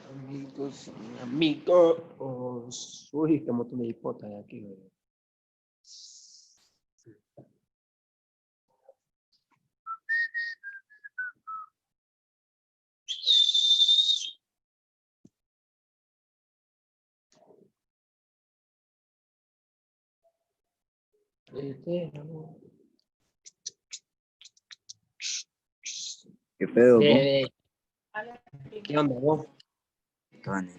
Amigos, amigos. Uy, qué montón de hipotas hay aquí, güey. ¿Qué pedo, vos? ¿Qué onda, vos? Tony.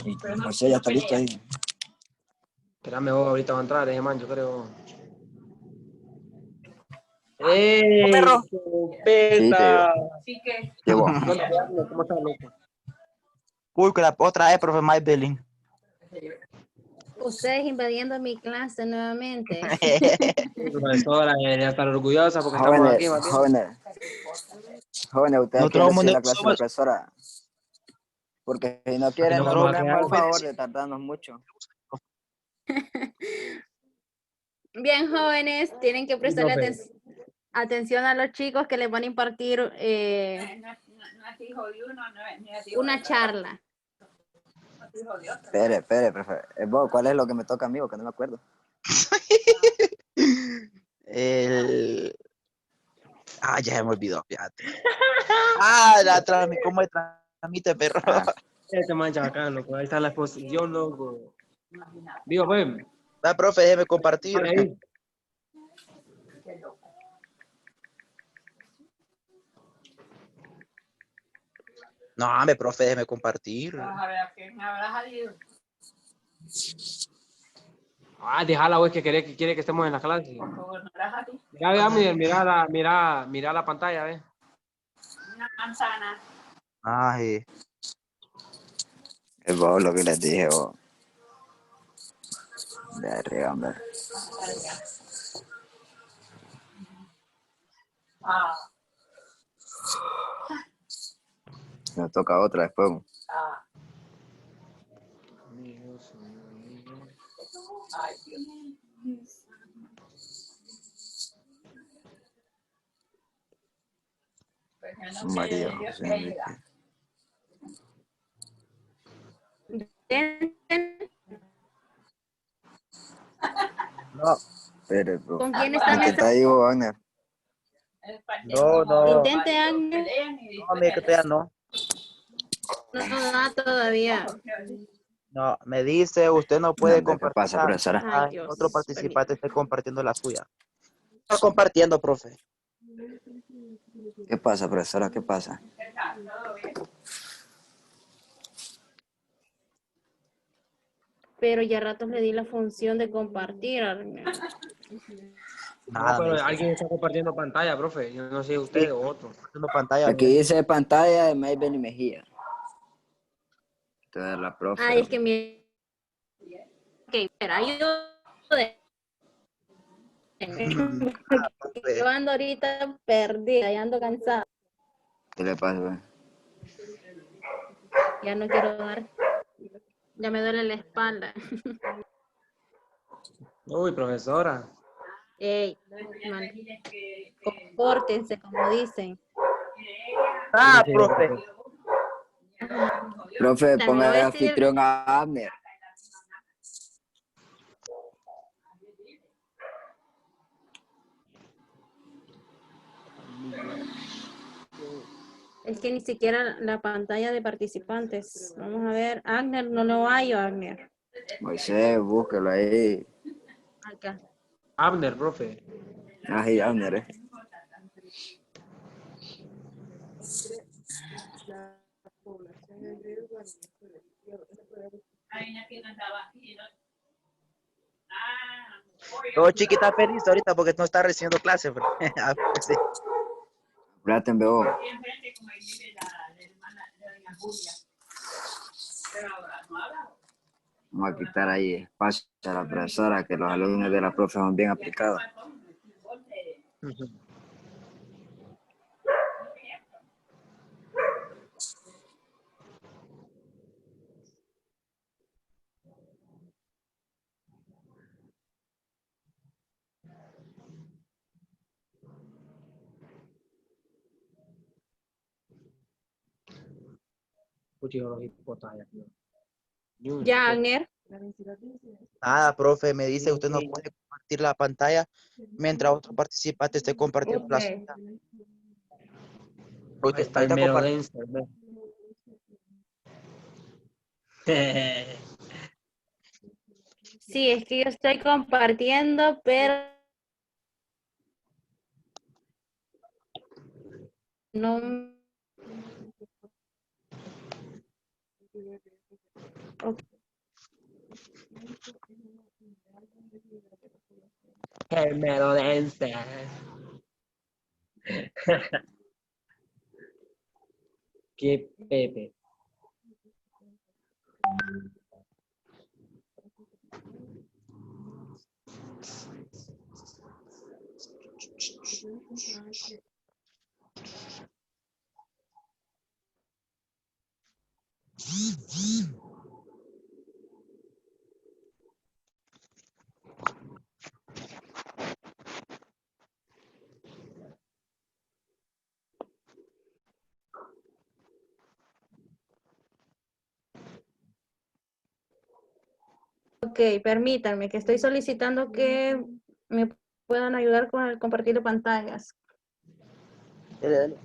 Y José ya está listo ahí. Espérame, vos, ahorita va a entrar, man, yo creo. ¡Ey! perro! Sí, te digo. Sí que. ¿Qué vos? ¿Qué onda, Pablo? ¿Cómo estás, loco? Uy, que la otra vez, profe Maybelline. Ustedes invadiendo mi clase nuevamente. Profesora, debería estar orgullosa porque estamos aquí, Jóvenes, más bien. jóvenes, ustedes Nosotros quieren vamos decir a la clase de la profesora. Porque si no Aquí quieren, nos nos vamos a hacemos quedar. el favor de tardarnos mucho. Bien, jóvenes, tienen que prestarle profe. atención a los chicos que les van a impartir No es hijo de uno, no es hijo una de charla. otro, es hijo de otro. Espere, profe. Vos, ¿cuál es lo que me toca a mí? Porque no me acuerdo. Ya se me olvidó, fíjate. ¿Cómo tramite, perro? Ah, Este mancha acá, loco. Ahí está la exposición, loco. Digo, pues. Va, profe, déjeme compartir. Dale ahí. No, hombre, profe, déjeme compartir. Vamos a ver a quién habrá salido. Déjala, güey, que quiere que estemos en la clase. Por favor, no habrá salido. Mira la pantalla, ve. Una manzana. Ay, es vos lo que les dije, vos. De arriba, hombre. Ah, Me toca otra después. Vos. ah. Amigos, amigos. Ay, Dios. Pues yo no sé María de Dios José que Enrique. ayuda. no, Espere, bro. ¿Con quién están Intenta ahí, vos, Wagner. No. Intente, Agnes. No, mire que todavía no. No, todavía. No, me dice, usted no No, puede hombre, ¿qué compartir pasa, profesora? Ay, otro Dios. participante esté compartiendo la suya. Está compartiendo, profe. ¿Qué pasa, profesora? ¿Qué pasa? Pero ya ratos le di la función de compartir. Agnes. No, Nada, me pero dice. alguien está compartiendo pantalla, profe. Yo no sé usted o otro. Compartiendo pantalla. Aquí dice pantalla de Maybelline Mejía. Entonces la profe. Ay, es que mi... Ok, espera, ayúdenme. Profe. Yo ando ahorita perdida, ya ando cansada. ¿Qué le pasa, güey? Ya no quiero dar. Ya me duele la espalda. Uy, profesora. Ey, man, compórtense, como dicen. Profe. Profe, También ponga voy de a decir, anfitrión a Abner. es que ni siquiera la pantalla de participantes. Vamos a ver, Agner, no lo hallo, Agner. Moisés, búsquelo ahí. Acá. Abner, profe. Ahí, Abner, Todo chiquita feliz ahorita porque no está recibiendo clases. Sí. Apúrate en BO. Vamos a quitar ahí espacio a la profesora, que los alumnos de la profe son bien aplicados. Puchi, los hipotayas, no. Ni un Ya, hipo- Agner. Nada, profe, me dice, usted no Sí. puede compartir la pantalla mientras otro participante esté compartiendo la Ok. suya. Ahí Usted está el ahorita mero comparte. denso. ¿Ve? Sí, es que yo estoy compartiendo, pero no. Ok. El mero denso. Qué pepe. Ok, permítanme que estoy solicitando que me puedan ayudar con el compartir de pantallas. Dele, dele.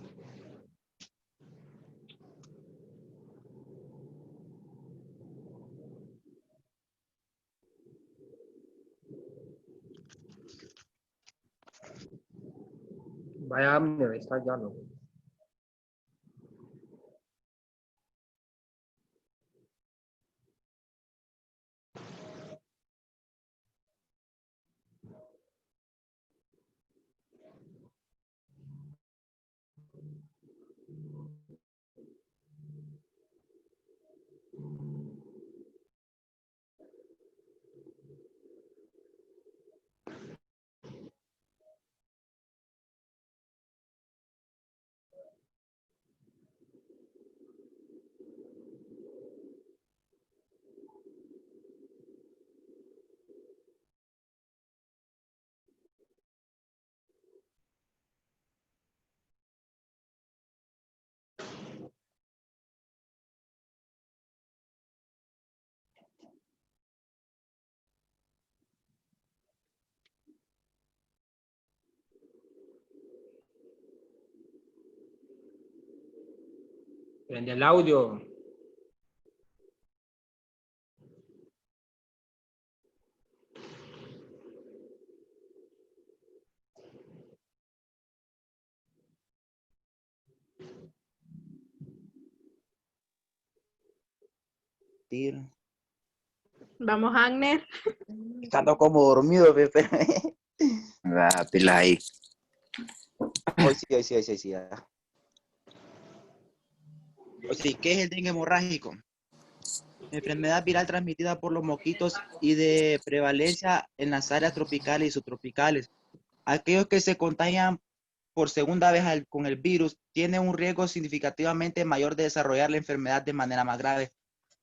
Vaya, me está ya, ¿no? Prende el audio. Tiro. Vamos, Agner. Estando como dormido, Pepe. La pila ahí. Hoy sí, hoy sí, hoy sí, hoy sí. Hoy sí, ¿qué es el dengue hemorrágico? Enfermedad viral transmitida por los mosquitos y de prevalencia en las áreas tropicales y subtropicales. Aquellos que se contagian por segunda vez con el virus tienen un riesgo significativamente mayor de desarrollar la enfermedad de manera más grave.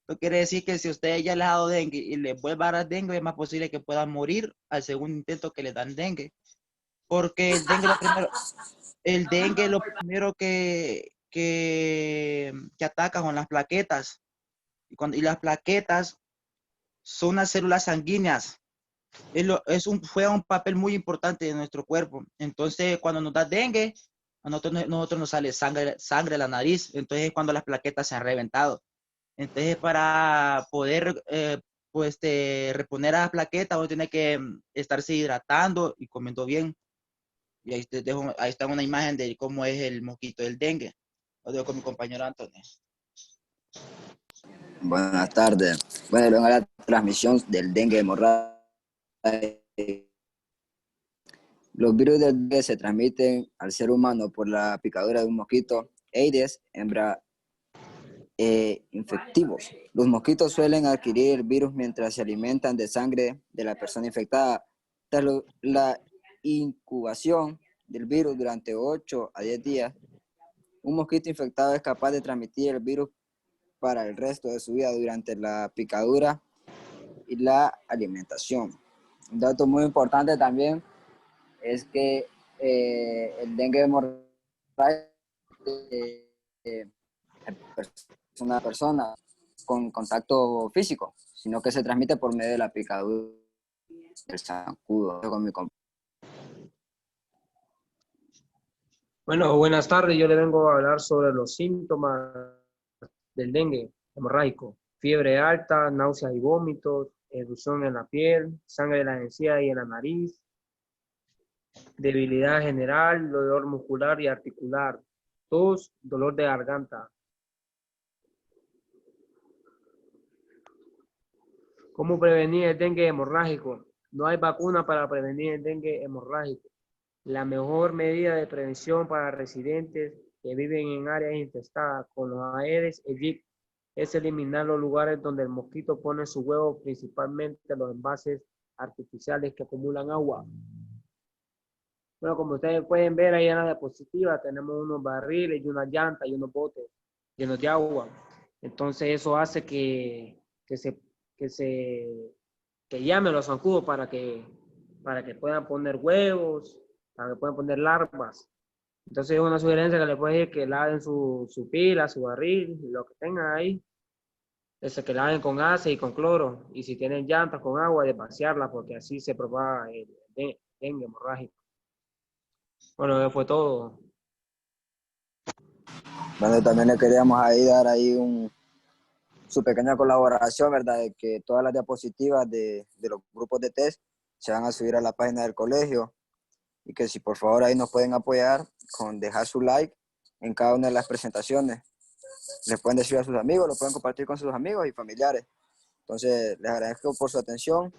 Esto quiere decir que si usted ya le ha dado dengue y le vuelve a dar dengue, es más posible que pueda morir al segundo intento que le dan dengue. Porque el dengue lo primero que ataca son las plaquetas. Y las plaquetas son unas células sanguíneas. Juega un papel muy importante en nuestro cuerpo. Entonces, cuando nos da dengue, a nosotros nos sale sangre de la nariz. Entonces, es cuando las plaquetas se han reventado. Entonces, para poder pues, reponer a las plaquetas, uno tiene que estarse hidratando y comiendo bien. Y ahí está una imagen de cómo es el mosquito del dengue. Lo dejo con mi compañero Antonio. Buenas tardes. Bueno, luego la transmisión del dengue hemorrágico. Los virus del dengue se transmiten al ser humano por la picadura de un mosquito Aedes infectivos. Los mosquitos suelen adquirir el virus mientras se alimentan de sangre de la persona infectada. Tras la incubación del virus durante 8 a 10 días, un mosquito infectado es capaz de transmitir el virus para el resto de su vida durante la picadura y la alimentación. Un dato muy importante también es que el dengue hemorrágico una persona con contacto físico, sino que se transmite por medio de la picadura del zancudo. Con mi Bueno, buenas tardes. Yo le vengo a hablar sobre los síntomas del dengue hemorrágico. Fiebre alta, náuseas y vómitos, erupción en la piel, sangre en la encía y en la nariz, debilidad general, dolor muscular y articular, tos, dolor de garganta. ¿Cómo prevenir el dengue hemorrágico? No hay vacuna para prevenir el dengue hemorrágico. La mejor medida de prevención para residentes que viven en áreas infestadas con los Aedes aegypti es eliminar los lugares donde el mosquito pone su huevo, principalmente los envases artificiales que acumulan agua. Bueno, como ustedes pueden ver ahí en la diapositiva, tenemos unos barriles y unas llantas y unos botes llenos de agua. Entonces eso hace que llamen los zancudos para que puedan poner huevos, para que puedan poner larvas. Entonces una sugerencia que le puedo decir que laven su pila, su barril, lo que tengan ahí, es que laven con ácido y con cloro. Y si tienen llantas con agua, de vaciarlas, porque así se propaga el dengue hemorrágico. Bueno, eso fue todo. Bueno, también le queríamos ahí dar ahí su pequeña colaboración, ¿verdad? De que todas las diapositivas de los grupos de test se van a subir a la página del colegio y que si por favor ahí nos pueden apoyar con dejar su like en cada una de las presentaciones. Les pueden decir a sus amigos, lo pueden compartir con sus amigos y familiares. Entonces, les agradezco por su atención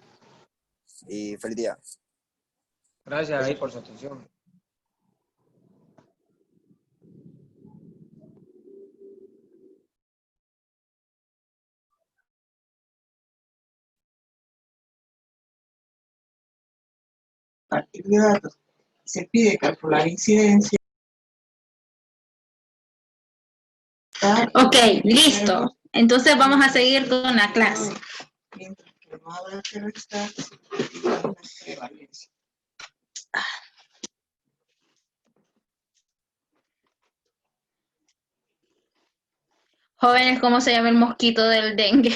y feliz día. Gracias ahí por su atención. A partir de datos, se pide calcular incidencia. Ok, listo. Entonces vamos a seguir con la clase. Mientras que no habrá que restar la prevalencia. Jóvenes, ¿cómo se llama el mosquito del dengue?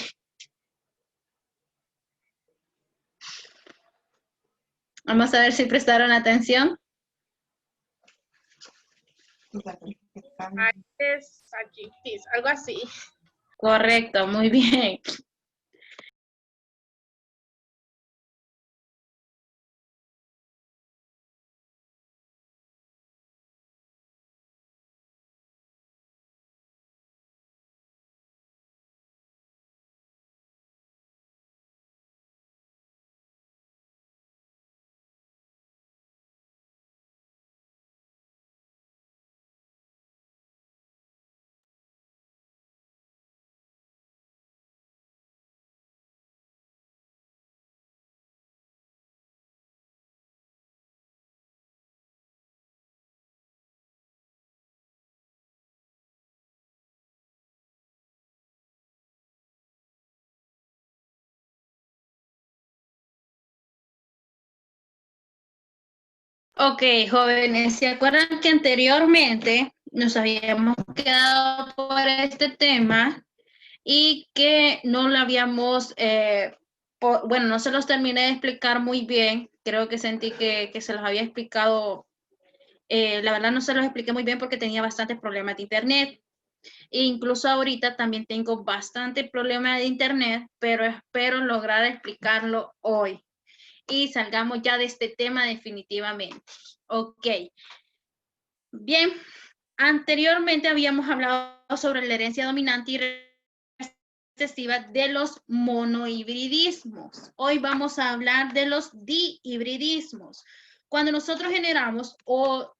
Vamos a ver si prestaron atención. Aedes aegypti, algo así. Correcto, muy bien. Ok, jóvenes, ¿se acuerdan que anteriormente nos habíamos quedado por este tema y que no lo habíamos, bueno, no se los terminé de explicar muy bien? Creo que sentí que se los había explicado, la verdad no se los expliqué muy bien porque tenía bastantes problemas de internet. E incluso ahorita también tengo bastante problema de internet, pero espero lograr explicarlo hoy y salgamos ya de este tema definitivamente. Ok. Bien, anteriormente habíamos hablado sobre la herencia dominante y recesiva de los monohibridismos. Hoy vamos a hablar de los dihibridismos. Cuando nosotros generamos o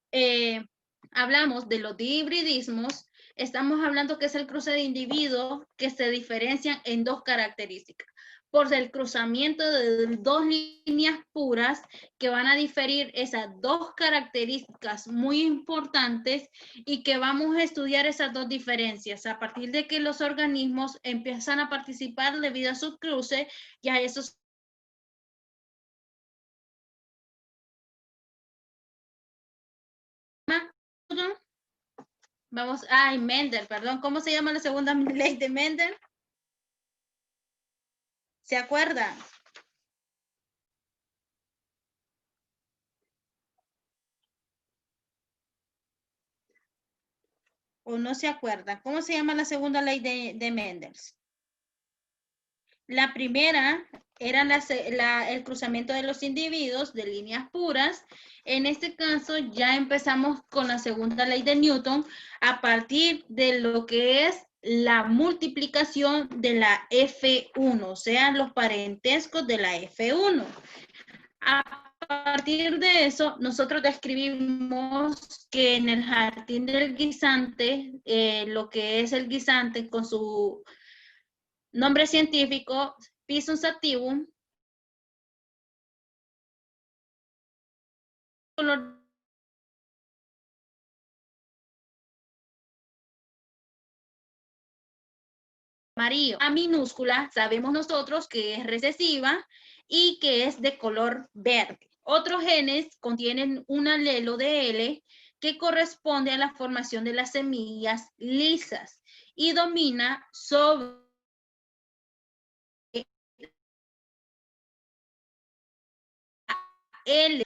hablamos de los dihibridismos, estamos hablando que es el cruce de individuos que se diferencian en dos características. Por el cruzamiento de dos líneas puras que van a diferir esas dos características muy importantes y que vamos a estudiar esas dos diferencias a partir de que los organismos empiezan a participar debido a su cruce y a esos Vamos, ay, Mendel, perdón. ¿Cómo se llama la segunda ley de Mendel? ¿Se acuerdan? ¿O no se acuerdan? ¿Cómo se llama la segunda ley de Mendel? La primera era el cruzamiento de los individuos de líneas puras. En este caso ya empezamos con la segunda ley de Newton a partir de lo que es la multiplicación de la F1, o sea, los parentescos de la F1. A partir de eso, nosotros describimos que en el jardín del guisante, lo que es el guisante con su nombre científico, Pisum sativum, color amarillo. A minúscula sabemos nosotros que es recesiva y que es de color verde. Otros genes contienen un alelo de L que corresponde a la formación de las semillas lisas y domina sobre L.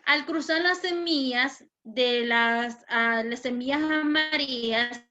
Al cruzar las semillas de las semillas amarillas,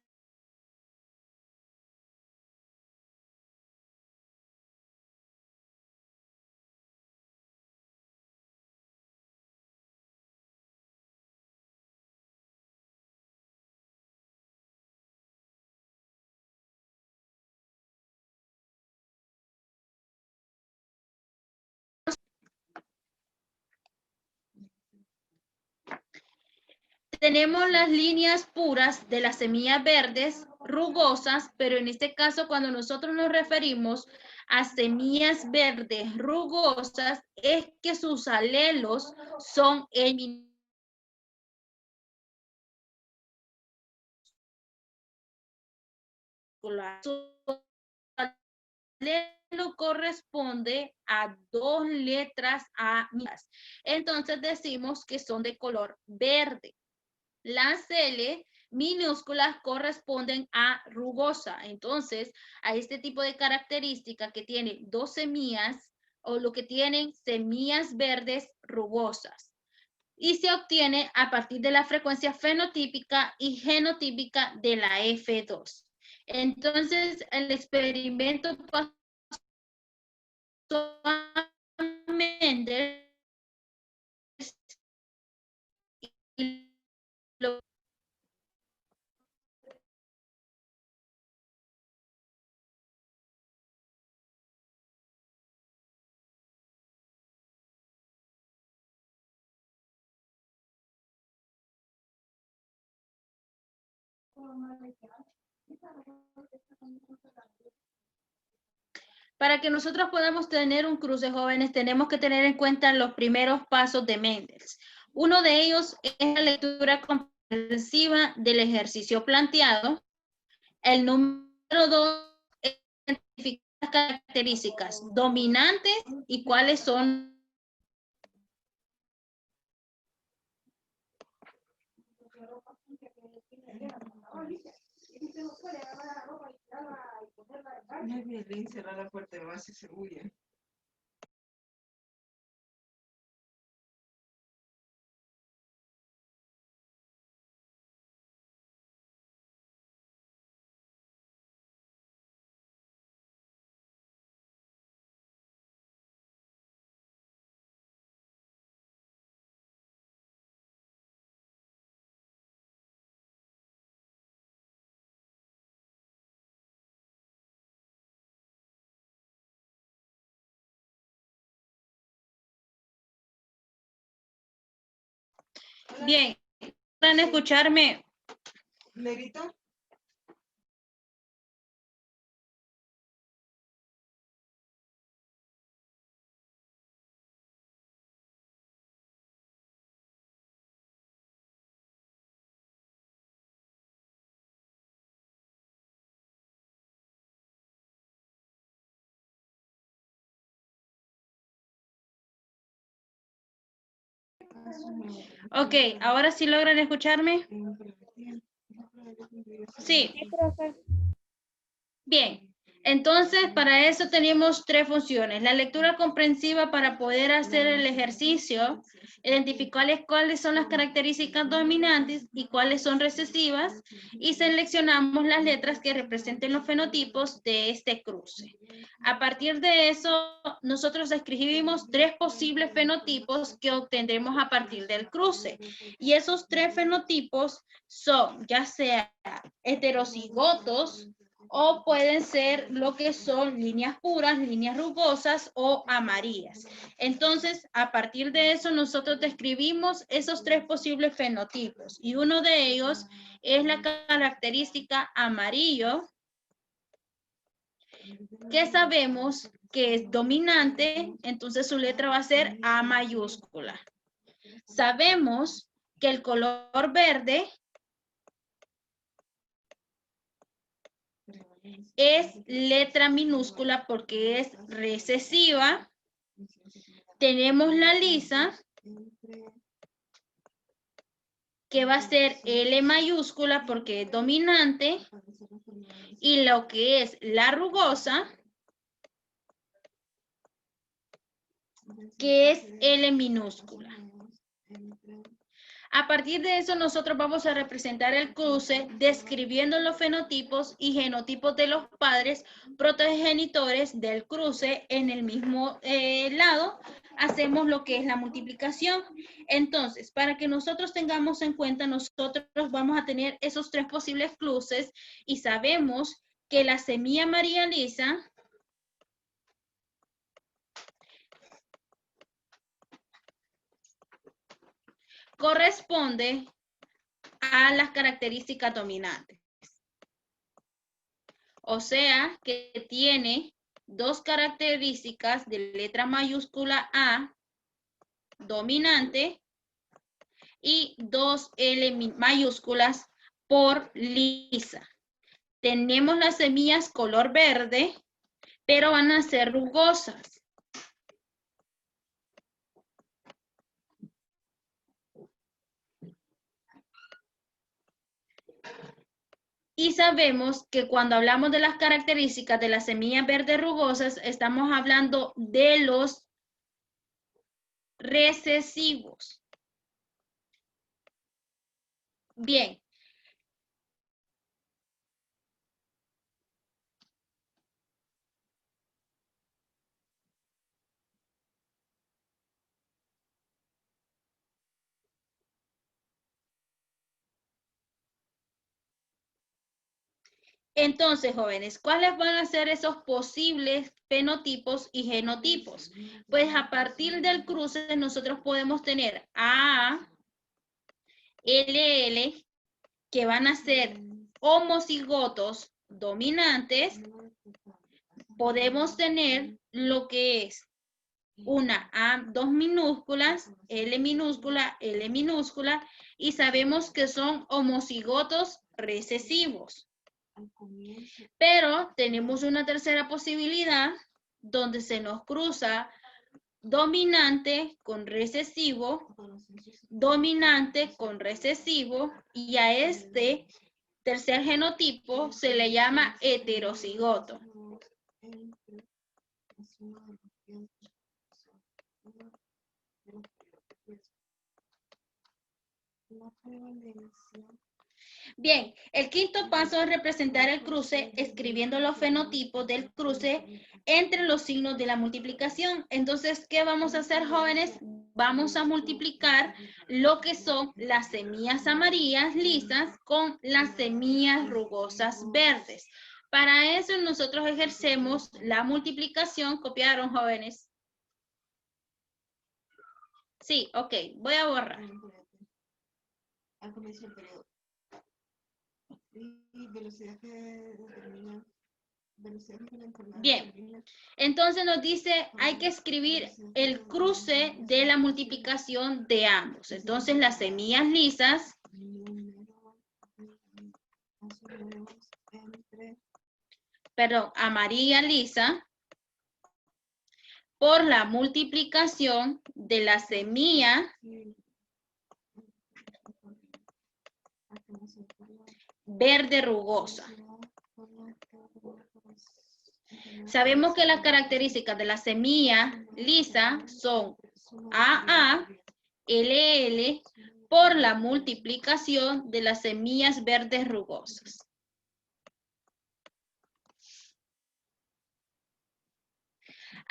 tenemos las líneas puras de las semillas verdes rugosas, pero en este caso cuando nosotros nos referimos a semillas verdes rugosas es que sus alelos son el su alelo corresponde a dos letras amigas. Entonces decimos que son de color verde. Las L minúsculas corresponden a rugosa. Entonces, a este tipo de característica que tiene dos semillas o lo que tienen semillas verdes rugosas. Y se obtiene a partir de la frecuencia fenotípica y genotípica de la F2. Entonces, el experimento pasó a Mendel y lo para que nosotros podamos tener un cruce, jóvenes, tenemos que tener en cuenta los primeros pasos de Mendel. Uno de ellos es la lectura comprensiva del ejercicio planteado. El número 2 es identificar las características dominantes y cuáles son Evelyn, cerrar la puerta de base, se huye. bien. ¿Pueden escucharme? ¿Negrito? Ok, ahora sí logran escucharme. Sí. Bien. Entonces, para eso tenemos tres funciones. La lectura comprensiva para poder hacer el ejercicio, identificar cuáles son las características dominantes y cuáles son recesivas, y seleccionamos las letras que representen los fenotipos de este cruce. A partir de eso, nosotros escribimos tres posibles fenotipos que obtendremos a partir del cruce. Y esos tres fenotipos son ya sea heterocigotos, o pueden ser lo que son líneas puras, líneas rugosas o amarillas. Entonces, a partir de eso, nosotros describimos esos tres posibles fenotipos. Y uno de ellos es la característica amarillo, que sabemos que es dominante, entonces su letra va a ser A mayúscula. Sabemos que el color verde es letra minúscula porque es recesiva. Tenemos la lisa, que va a ser L mayúscula porque es dominante. Y lo que es la rugosa, que es L minúscula. A partir de eso, nosotros vamos a representar el cruce describiendo los fenotipos y genotipos de los padres protogenitores del cruce. En el mismo lado, hacemos lo que es la multiplicación. Entonces, para que nosotros tengamos en cuenta, nosotros vamos a tener esos tres posibles cruces y sabemos que la semilla María Lisa corresponde a las características dominantes. O sea, que tiene dos características de letra mayúscula A dominante y dos L mayúsculas por lisa. Tenemos las semillas color verde, pero van a ser rugosas. Y sabemos que cuando hablamos de las características de las semillas verdes rugosas, estamos hablando de los recesivos. Bien. Entonces, jóvenes, ¿cuáles van a ser esos posibles fenotipos y genotipos? Pues a partir del cruce nosotros podemos tener A, LL, que van a ser homocigotos dominantes. Podemos tener lo que es una A, dos minúsculas, L minúscula, L minúscula, y sabemos que son homocigotos recesivos. Pero tenemos una tercera posibilidad donde se nos cruza dominante con recesivo, dominante con recesivo, y a este tercer genotipo se le llama heterocigoto. Bien, el quinto paso es representar el cruce escribiendo los fenotipos del cruce entre los signos de la multiplicación. Entonces, ¿qué vamos a hacer, jóvenes? Vamos a multiplicar lo que son las semillas amarillas lisas con las semillas rugosas verdes. Para eso nosotros ejercemos la multiplicación. ¿Copiaron, jóvenes? Sí, ok, voy a borrar. Al comienzo del periodo. Y velocidad que determina. Bien, entonces nos dice, hay que escribir el cruce de la multiplicación de ambos. Entonces las semillas lisas amarilla lisa por la multiplicación de la semilla verde rugosa. Sabemos que las características de la semilla lisa son AA, LL, por la multiplicación de las semillas verdes rugosas.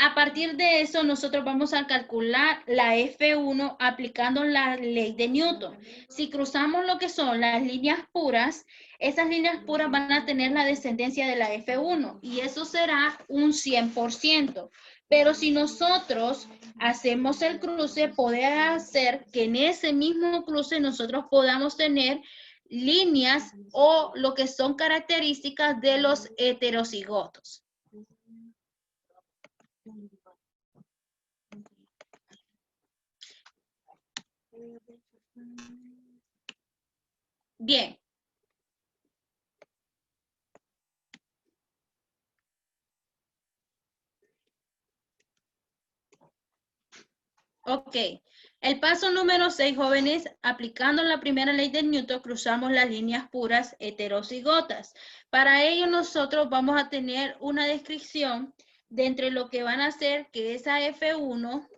A partir de eso, nosotros vamos a calcular la F1 aplicando la ley de Newton. Si cruzamos lo que son las líneas puras, esas líneas puras van a tener la descendencia de la F1 y eso será un 100%. Pero si nosotros hacemos el cruce, puede hacer que en ese mismo cruce nosotros podamos tener líneas o lo que son características de los heterocigotos. Bien. Ok. El paso número 6, jóvenes, aplicando la primera ley de Newton, cruzamos las líneas puras heterocigotas. Para ello nosotros vamos a tener una descripción de entre lo que van a hacer que esa F1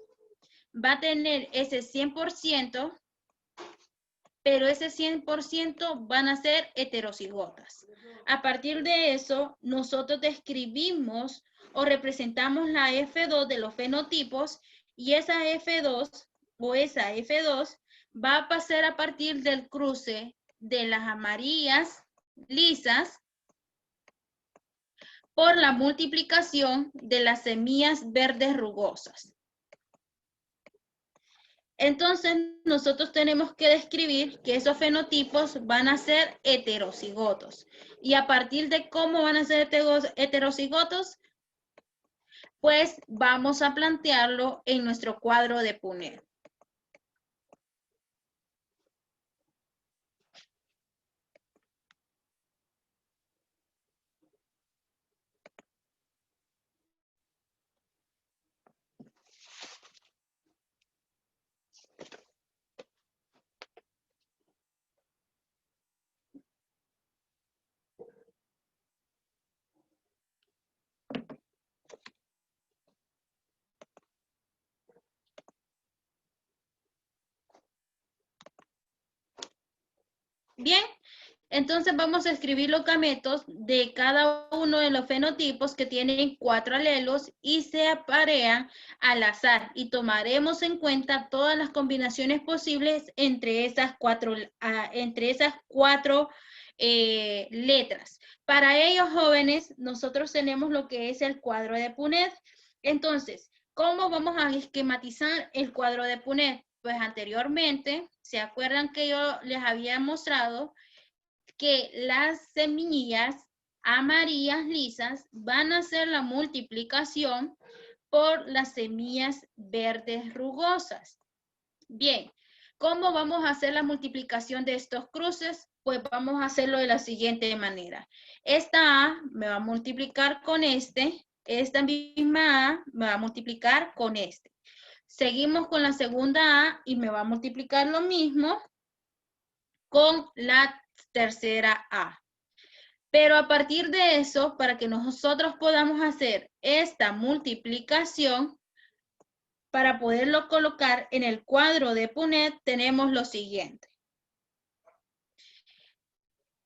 va a tener ese 100%, pero ese 100% van a ser heterocigotas. A partir de eso, nosotros describimos o representamos la F2 de los fenotipos y esa F2 o esa F2 va a pasar a partir del cruce de las amarillas lisas por la multiplicación de las semillas verdes rugosas. Entonces, nosotros tenemos que describir que esos fenotipos van a ser heterocigotos. Y a partir de cómo van a ser heterocigotos, pues vamos a plantearlo en nuestro cuadro de Punnett. Bien, entonces vamos a escribir los gametos de cada uno de los fenotipos que tienen 4 alelos y se aparean al azar y tomaremos en cuenta todas las combinaciones posibles entre esas cuatro letras. Para ellos, jóvenes, nosotros tenemos lo que es el cuadro de Punnett. Entonces, ¿cómo vamos a esquematizar el cuadro de Punnett? Pues anteriormente, ¿se acuerdan que yo les había mostrado que las semillas amarillas lisas van a hacer la multiplicación por las semillas verdes rugosas? Bien, ¿cómo vamos a hacer la multiplicación de estos cruces? Pues vamos a hacerlo de la siguiente manera. Esta A me va a multiplicar con esta misma A me va a multiplicar con este. Seguimos con la segunda A y me va a multiplicar lo mismo con la tercera A. Pero a partir de eso, para que nosotros podamos hacer esta multiplicación, para poderlo colocar en el cuadro de Punnett, tenemos lo siguiente.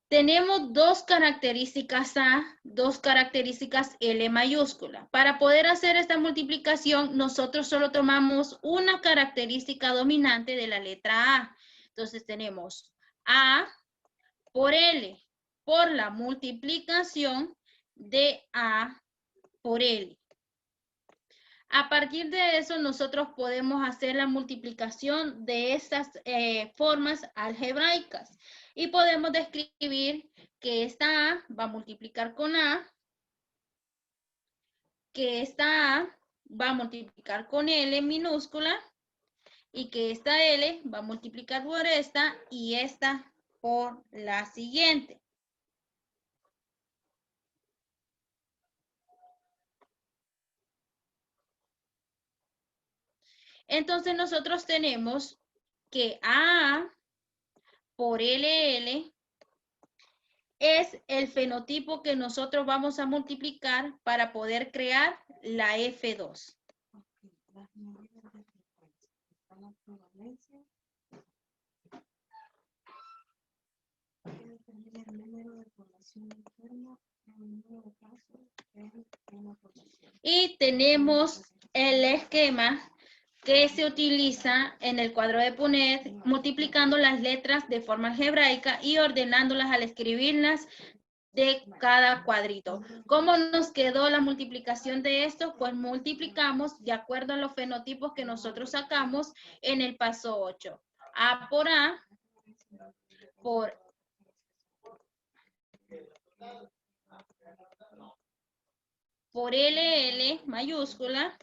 Tenemos dos características A, dos características L mayúscula. Para poder hacer esta multiplicación, nosotros solo tomamos una característica dominante de la letra A. Entonces tenemos A por L, por la multiplicación de A por L. A partir de eso, nosotros podemos hacer la multiplicación de estas formas algebraicas. Y podemos describir que esta A va a multiplicar con A, que esta A va a multiplicar con L minúscula, y que esta L va a multiplicar por esta y esta por la siguiente. Entonces nosotros tenemos que A por LL es el fenotipo que nosotros vamos a multiplicar para poder crear la F2. Las medidas de frecuencia. Está la prevalencia. Que determina el número de población enferma en el número de casos en una población. Y tenemos el esquema que se utiliza en el cuadro de Punnett, multiplicando las letras de forma algebraica y ordenándolas al escribirlas de cada cuadrito. ¿Cómo nos quedó la multiplicación de esto? Pues multiplicamos de acuerdo a los fenotipos que nosotros sacamos en el paso 8. A por A, por LL mayúscula.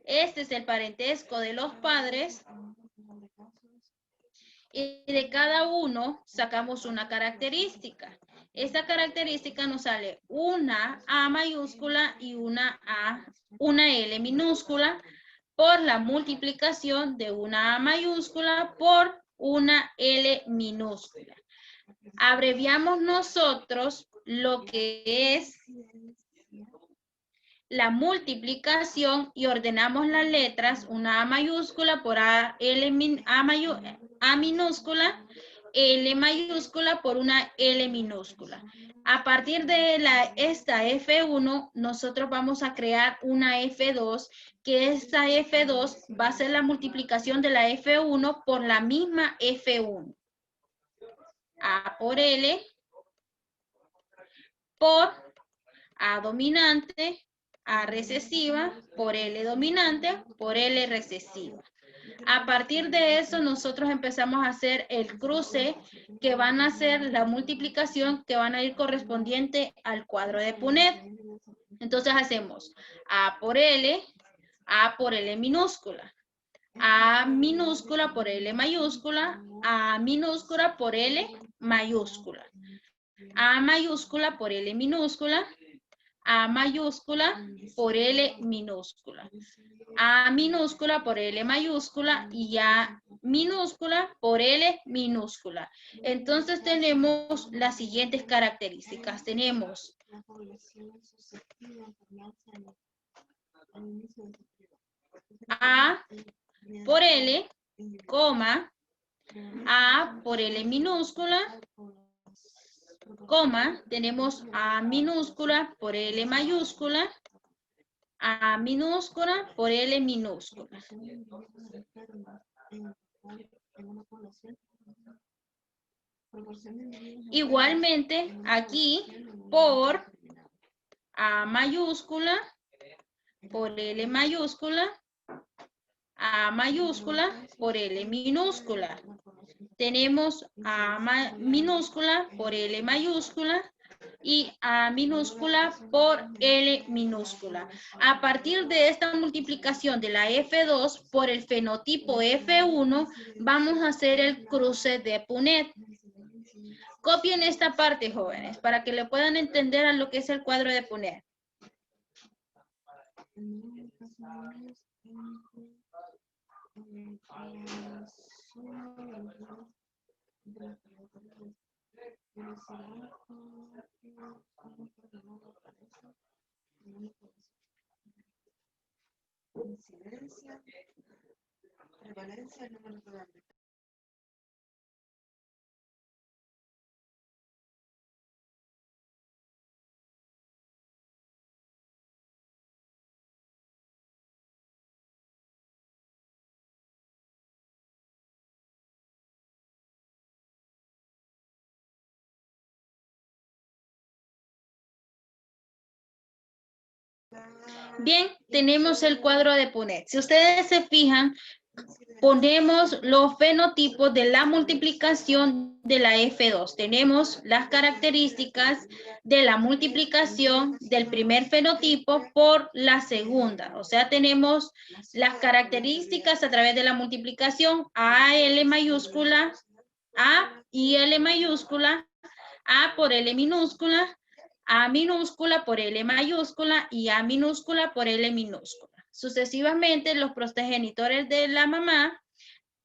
Este es el parentesco de los padres. Y de cada uno sacamos una característica. Esta característica nos sale una A mayúscula y una L minúscula por la multiplicación de una A mayúscula por una L minúscula. Abreviamos nosotros lo que es la multiplicación y ordenamos las letras, una A mayúscula por A minúscula, L mayúscula por una L minúscula. A partir de esta F1, nosotros vamos a crear una F2, que esta F2 va a ser la multiplicación de la F1 por la misma F1. A por L, por A dominante, A recesiva, por L dominante, por L recesiva. A partir de eso, nosotros empezamos a hacer el cruce que van a ser la multiplicación que van a ir correspondiente al cuadro de Punnett. Entonces hacemos A por L minúscula, A minúscula por L mayúscula, A minúscula por L mayúscula, A mayúscula por L minúscula, A mayúscula por L minúscula, A minúscula por L mayúscula y A minúscula por L minúscula. Entonces tenemos las siguientes características. Tenemos A por L, coma, A por L minúscula, coma, tenemos A minúscula por L mayúscula, A minúscula por L minúscula. Igualmente, aquí, por A mayúscula, por L mayúscula, A mayúscula por L minúscula. Tenemos A minúscula por L mayúscula y A minúscula por L minúscula. A partir de esta multiplicación de la F2 por el fenotipo F1, vamos a hacer el cruce de Punnett. Copien esta parte, jóvenes, para que le puedan entender a lo que es el cuadro de Punnett. Incidencia, prevalencia, número de Bien, tenemos el cuadro de Punnett. Si ustedes se fijan, ponemos los fenotipos de la multiplicación de la F2. Tenemos las características de la multiplicación del primer fenotipo por la segunda. O sea, tenemos las características a través de la multiplicación A, L mayúscula, A y L mayúscula, A por L minúscula, A minúscula por L mayúscula y A minúscula por L minúscula. Sucesivamente, los progenitores de la mamá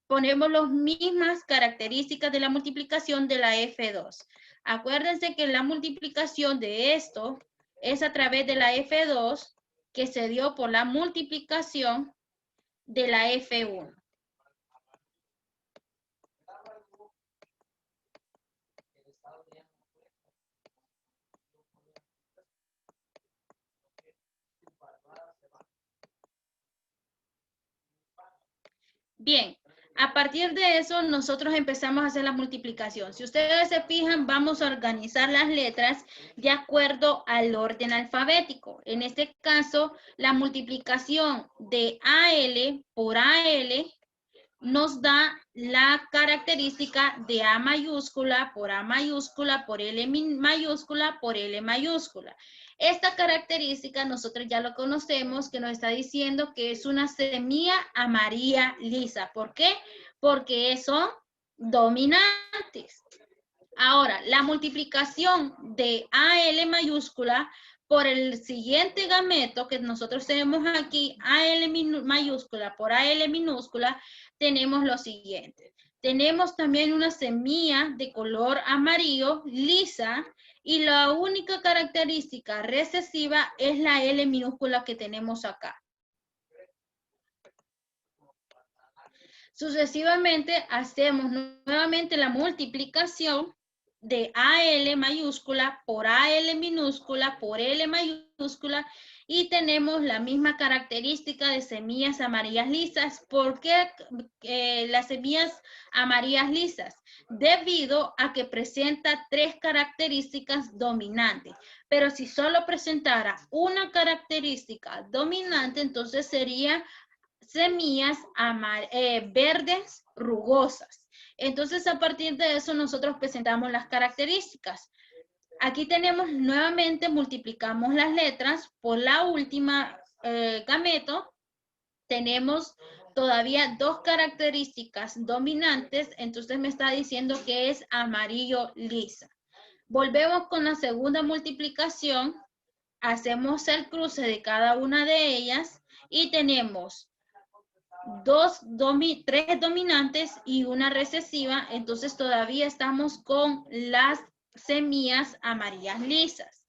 ponemos las mismas características de la multiplicación de la F2. Acuérdense que la multiplicación de esto es a través de la F2 que se dio por la multiplicación de la F1. Bien, a partir de eso nosotros empezamos a hacer la multiplicación. Si ustedes se fijan, vamos a organizar las letras de acuerdo al orden alfabético. En este caso, la multiplicación de AL por AL nos da la característica de A mayúscula por A mayúscula por L mayúscula por L mayúscula. Esta característica nosotros ya lo conocemos, que nos está diciendo que es una semilla amarilla lisa. ¿Por qué? Porque son dominantes. Ahora, la multiplicación de AL mayúscula por el siguiente gameto que nosotros tenemos aquí, AL mayúscula por AL minúscula, tenemos lo siguiente. Tenemos también una semilla de color amarillo lisa y la única característica recesiva es la L minúscula que tenemos acá. Sucesivamente hacemos nuevamente la multiplicación de AL mayúscula por AL minúscula por L mayúscula y tenemos la misma característica de semillas amarillas lisas. ¿Por qué las semillas amarillas lisas? Debido a que presenta 3 características dominantes. Pero si solo presentara una característica dominante, entonces sería semillas verdes rugosas. Entonces, a partir de eso, nosotros presentamos las características. Aquí tenemos nuevamente, multiplicamos las letras por la última gameto. Tenemos todavía 2 características dominantes, entonces me está diciendo que es amarillo lisa. Volvemos con la segunda multiplicación, hacemos el cruce de cada una de ellas y tenemos 3 dominantes y una recesiva, entonces todavía estamos con las semillas amarillas lisas.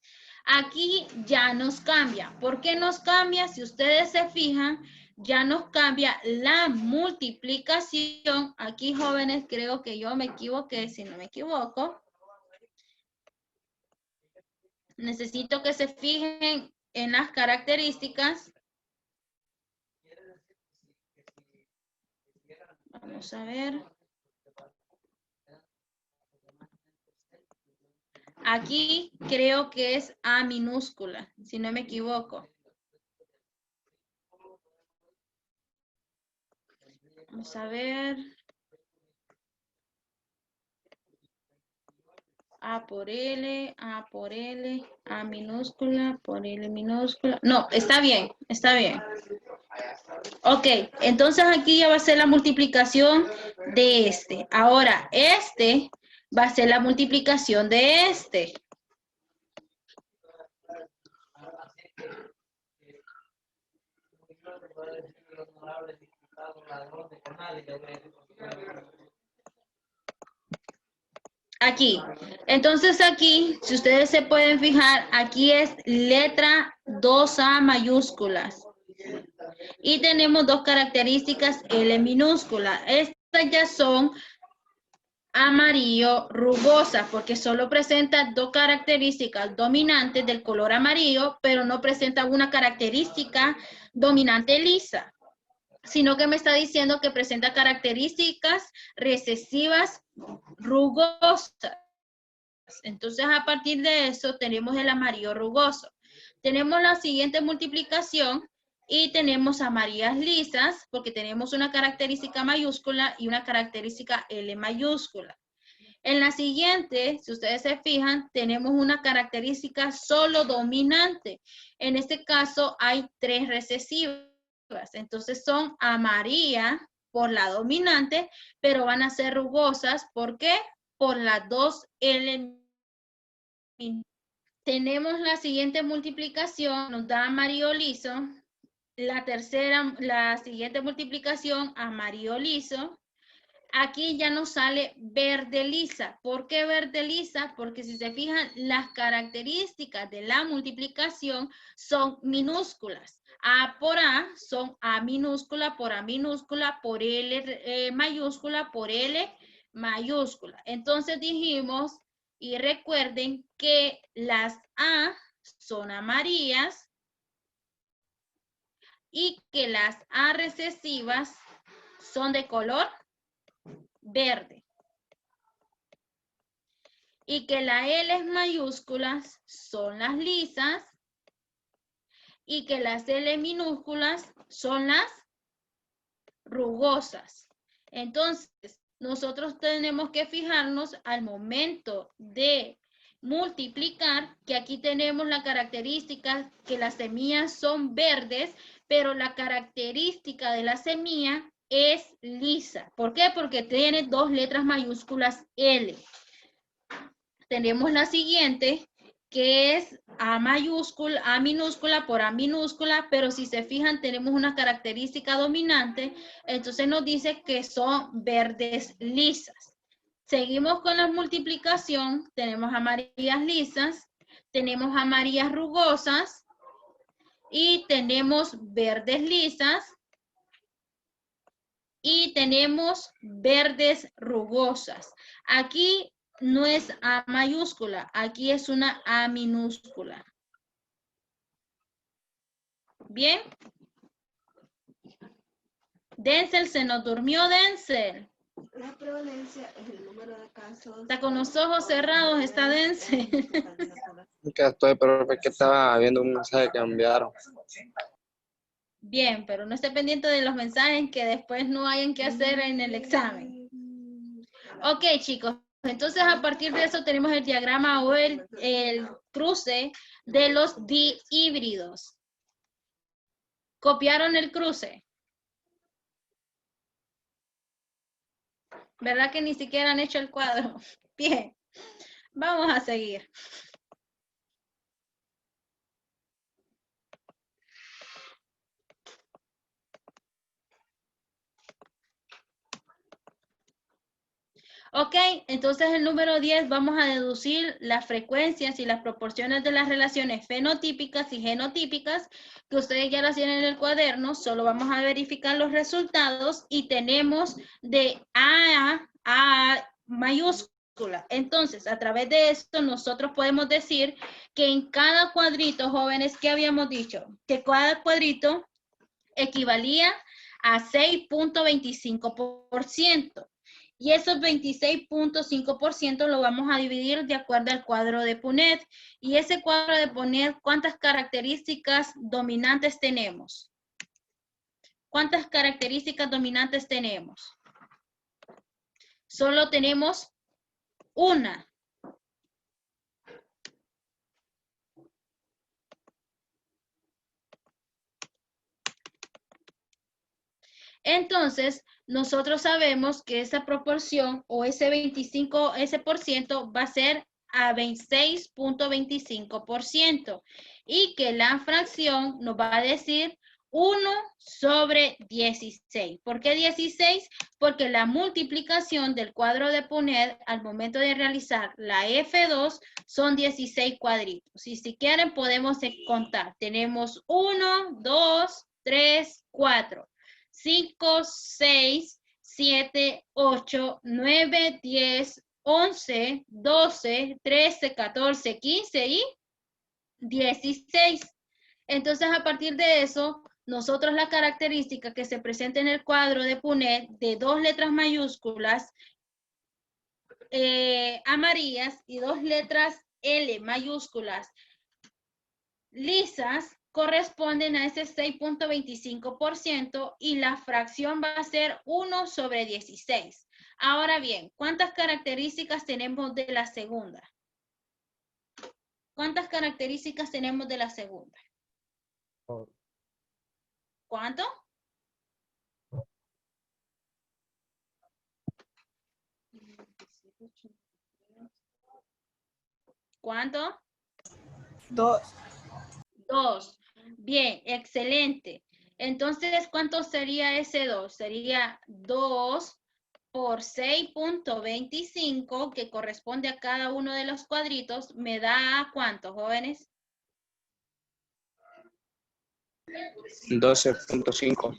Aquí ya nos cambia. ¿Por qué nos cambia? Si ustedes se fijan, ya nos cambia la multiplicación. Aquí, jóvenes, creo que yo me equivoqué, si no me equivoco. Necesito que se fijen en las características. Vamos a ver. Aquí creo que es A minúscula, si no me equivoco. Vamos a ver. A por L, A por L, A minúscula, por L minúscula. No, está bien, está bien. Ok, entonces aquí ya va a ser la multiplicación de este. Ahora, este va a ser la multiplicación de este. Aquí. Entonces aquí, si ustedes se pueden fijar, aquí es letra 2A mayúsculas. Y tenemos 2 características L minúscula. Estas ya son amarillo rugosa, porque solo presenta 2 características dominantes del color amarillo, pero no presenta una característica dominante lisa, sino que me está diciendo que presenta características recesivas rugosas. Entonces, a partir de eso, tenemos el amarillo rugoso. Tenemos la siguiente multiplicación y tenemos amarillas lisas, porque tenemos una característica mayúscula y una característica L mayúscula. En la siguiente, si ustedes se fijan, tenemos una característica solo dominante. En este caso, hay 3 recesivas. Entonces, son amarillas por la dominante, pero van a ser rugosas. ¿Por qué? Por las 2 L. Tenemos la siguiente multiplicación, nos da amarillo liso. La siguiente multiplicación, amarillo liso. aquí ya nos sale verde lisa. ¿Por qué verde lisa? Porque si se fijan, las características de la multiplicación son minúsculas. A por A son A minúscula por A minúscula por L mayúscula por L mayúscula. Entonces dijimos, y recuerden que las A son amarillas y que las A recesivas son de color verde. Y que las L mayúsculas son las lisas y que las L minúsculas son las rugosas. Entonces, nosotros tenemos que fijarnos al momento de multiplicar que aquí tenemos la característica que las semillas son verdes, pero la característica de la semilla es lisa. ¿Por qué? Porque tiene dos letras mayúsculas L. Tenemos la siguiente, que es A minúscula por A minúscula, pero si se fijan tenemos una característica dominante, entonces nos dice que son verdes lisas. Seguimos con la multiplicación, tenemos amarillas lisas, tenemos amarillas rugosas y tenemos verdes lisas y tenemos verdes rugosas. Aquí no es A mayúscula, aquí es una A minúscula. Bien. Denzel, se nos durmió Denzel. La prevalencia es el número de casos. Está con los ojos cerrados, está Denzel. Que estoy, pero es que estaba viendo un mensaje que enviaron. Bien, pero no esté pendiente de los mensajes que después no hayan que hacer en el examen. Ok, chicos. Entonces, a partir de eso tenemos el diagrama o el cruce de los dihíbridos. ¿Copiaron el cruce? ¿Verdad que ni siquiera han hecho el cuadro? Bien, vamos a seguir. Ok, entonces el número 10 vamos a deducir las frecuencias y las proporciones de las relaciones fenotípicas y genotípicas que ustedes ya las tienen en el cuaderno. Solo vamos a verificar los resultados y tenemos de A mayúscula. Entonces, a través de esto nosotros podemos decir que en cada cuadrito, jóvenes, ¿qué habíamos dicho? Que cada cuadrito equivalía a 6.25%. Y esos 26.5% lo vamos a dividir de acuerdo al cuadro de Punnett. Y ese cuadro de Punnett, ¿cuántas características dominantes tenemos? ¿Cuántas características dominantes tenemos? Solo tenemos una. Entonces, nosotros sabemos que esa proporción o ese 25% va a ser a 26.25% y que la fracción nos va a decir 1/16. ¿Por qué 16? Porque la multiplicación del cuadro de Punnett al momento de realizar la F2 son 16 cuadritos. Y si quieren podemos contar. Tenemos 1, 2, 3, 4. 5, 6, 7, 8, 9, 10, 11, 12, 13, 14, 15 y 16. Entonces, a partir de eso, nosotros la característica que se presenta en el cuadro de Punnett de dos letras mayúsculas amarillas y dos letras L mayúsculas lisas, corresponden a ese 6.25% y la fracción va a ser 1/16. Ahora bien, ¿cuántas características tenemos de la segunda? ¿Cuántas características tenemos de la segunda? ¿Cuánto? ¿Cuánto? 2. 2. Bien, excelente. Entonces, ¿cuánto sería ese 2? Sería 2 por 6.25, que corresponde a cada uno de los cuadritos, me da ¿cuánto, jóvenes? 12.5.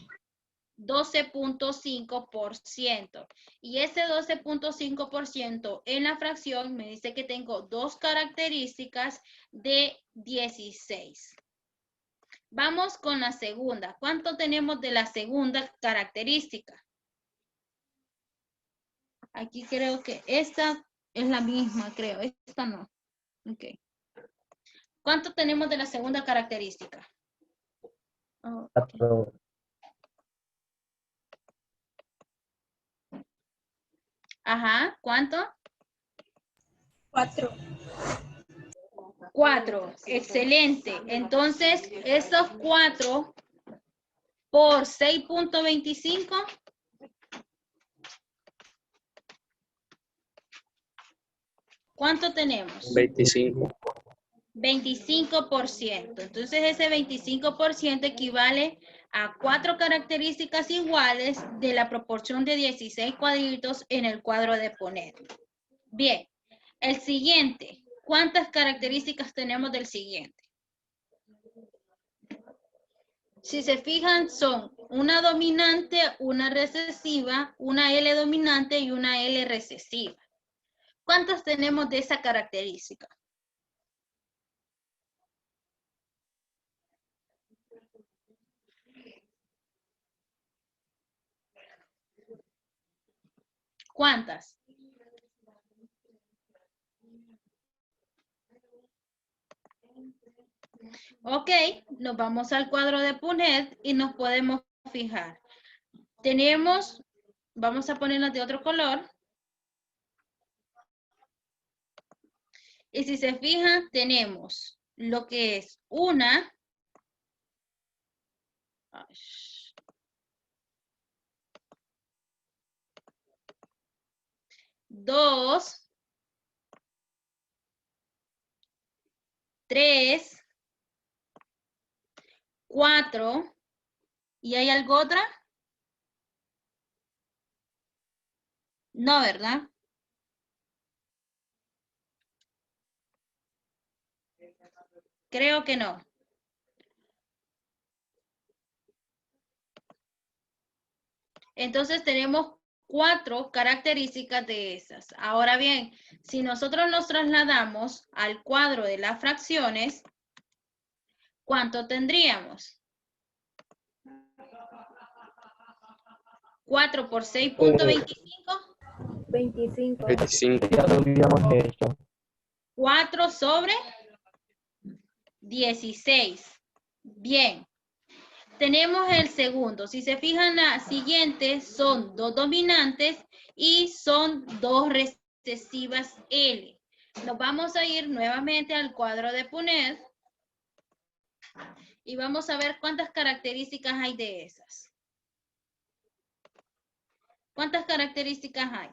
12.5%. Y ese 12.5% en la fracción me dice que tengo dos características de 16. Vamos con la segunda. ¿Cuánto tenemos de la segunda característica? Aquí creo que esta es la misma, creo. Esta no. Ok. ¿Cuánto tenemos de la segunda característica? Oh, 4. ajá, ¿cuánto? 4. 4, excelente. Entonces, estos 4 por 6.25, ¿cuánto tenemos? 25. 25%. Entonces, ese 25% equivale a 4 características iguales de la proporción de 16 cuadritos en el cuadro de poner. Bien, el siguiente. ¿Cuántas características tenemos del siguiente? Si se fijan, son una dominante, una recesiva, una L dominante y una L recesiva. ¿Cuántas tenemos de esa característica? ¿Cuántas? Ok, nos vamos al cuadro de Punnett y nos podemos fijar. Tenemos, vamos a ponerlas de otro color. Y si se fijan, tenemos lo que es una, 2, 3, 4, ¿y hay algo otra? No, ¿verdad? Creo que no. Entonces tenemos 4 características de esas. Ahora bien, si nosotros nos trasladamos al cuadro de las fracciones, ¿cuánto tendríamos? 4 por 6.25. 25. 25. Ya lo habíamos hecho. 4 sobre 16. Bien. Tenemos el segundo. Si se fijan, la siguiente son 2 dominantes y son 2 recesivas L. Nos vamos a ir nuevamente al cuadro de Punnett y vamos a ver cuántas características hay de esas. ¿Cuántas características hay?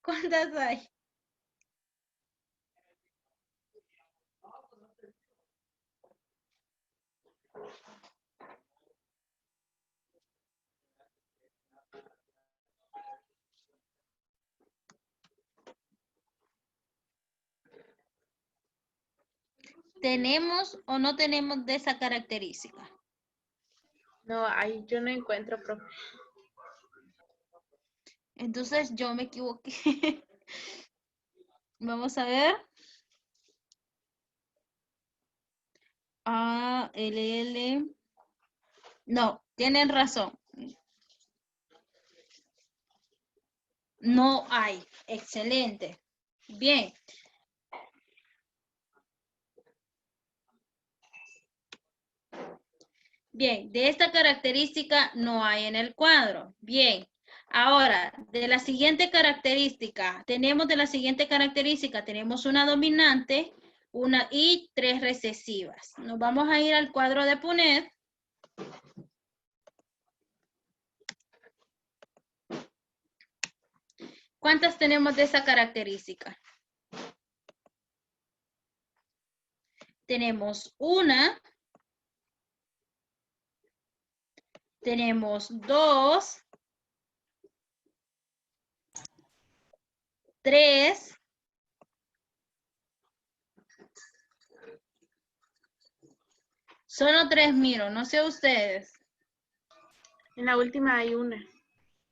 ¿Cuántas hay? ¿Tenemos o no tenemos de esa característica? No, ahí yo no encuentro, profe. Entonces yo me equivoqué. Vamos a ver. A, L, L. No, tienen razón. No hay. Excelente. Bien. Bien, de esta característica no hay en el cuadro. Bien. Ahora, de la siguiente característica, tenemos una dominante, una y 3 recesivas. Nos vamos a ir al cuadro de Punnett. ¿Cuántas tenemos de esa característica? Tenemos una, Tenemos 2, 3, solo 3 miro, no sé ustedes. En la última hay una.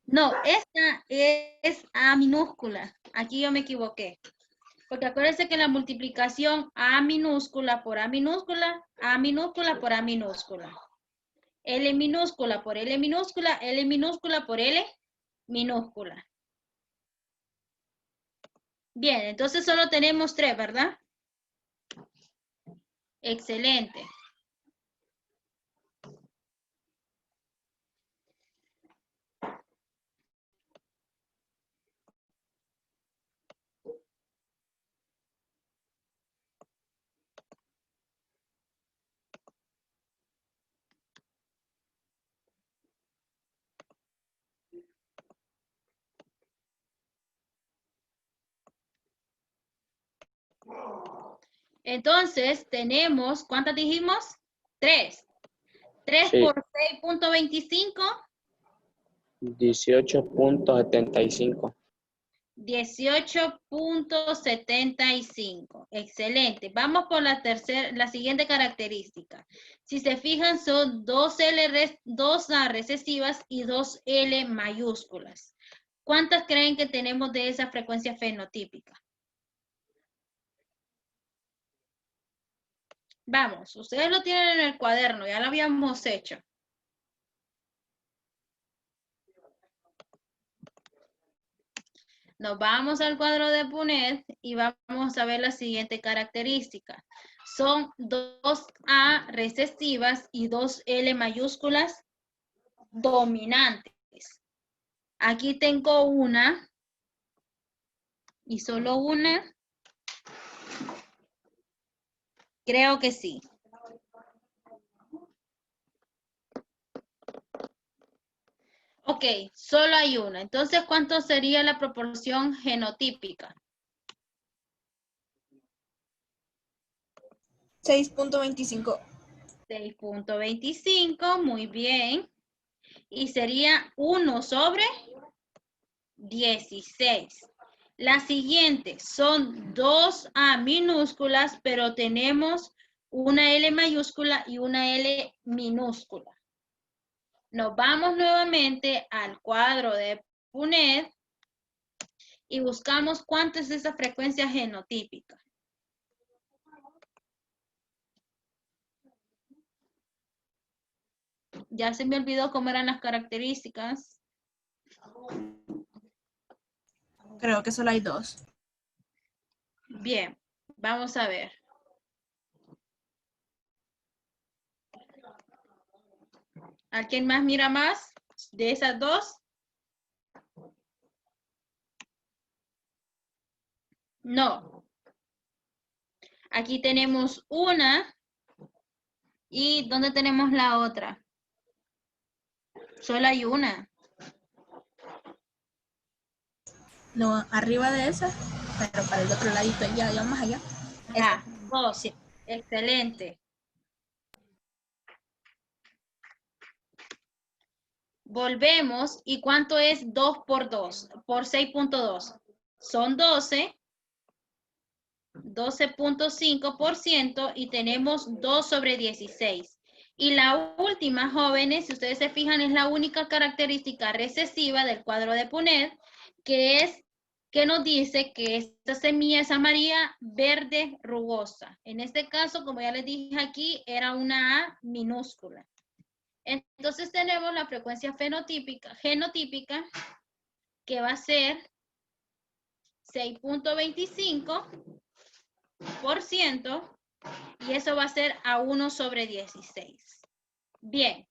No, esta es A minúscula. Aquí yo me equivoqué. Porque acuérdense que la multiplicación A minúscula por A minúscula, A minúscula por A minúscula. L minúscula por L minúscula, L minúscula por L minúscula. Bien, entonces solo tenemos 3, ¿verdad? Excelente. Entonces, tenemos, ¿cuántas dijimos? 3. 3 Sí. por 6.25. 18.75. 18.75. Excelente. Vamos por la siguiente característica. Si se fijan, son 2 A recesivas y 2 L mayúsculas. ¿Cuántas creen que tenemos de esa frecuencia fenotípica? Vamos, ustedes lo tienen en el cuaderno, ya lo habíamos hecho. Nos vamos al cuadro de Punet y vamos a ver la siguiente característica. Son 2 A recesivas y 2 L mayúsculas dominantes. Aquí tengo una y solo una. Creo que sí. Ok, solo hay una. Entonces, ¿cuánto sería la proporción genotípica? 6.25. 6.25, muy bien. Y sería 1 sobre 16. La siguiente son 2 A minúsculas, pero tenemos una L mayúscula y una L minúscula. Nos vamos nuevamente al cuadro de Punet y buscamos cuánto es esa frecuencia genotípica. Ya se me olvidó cómo eran las características. Creo que solo hay 2. Bien, vamos a ver. ¿Alguien más mira más de esas 2? No. Aquí tenemos una. ¿Y dónde tenemos la otra? Solo hay una. No, arriba de esa, pero para el otro ladito, ya más allá. Ya, 2. Excelente. Volvemos. ¿Y cuánto es 2 por 2? Por 6.2. Son 12. 12.5% y tenemos 2 sobre 16. Y la última, jóvenes, si ustedes se fijan, es la única característica recesiva del cuadro de Punet, que nos dice que esta semilla es amarilla verde rugosa. En este caso, como ya les dije aquí, era una A minúscula. Entonces tenemos la frecuencia genotípica, que va a ser 6.25%, y eso va a ser a 1 sobre 16. Bien,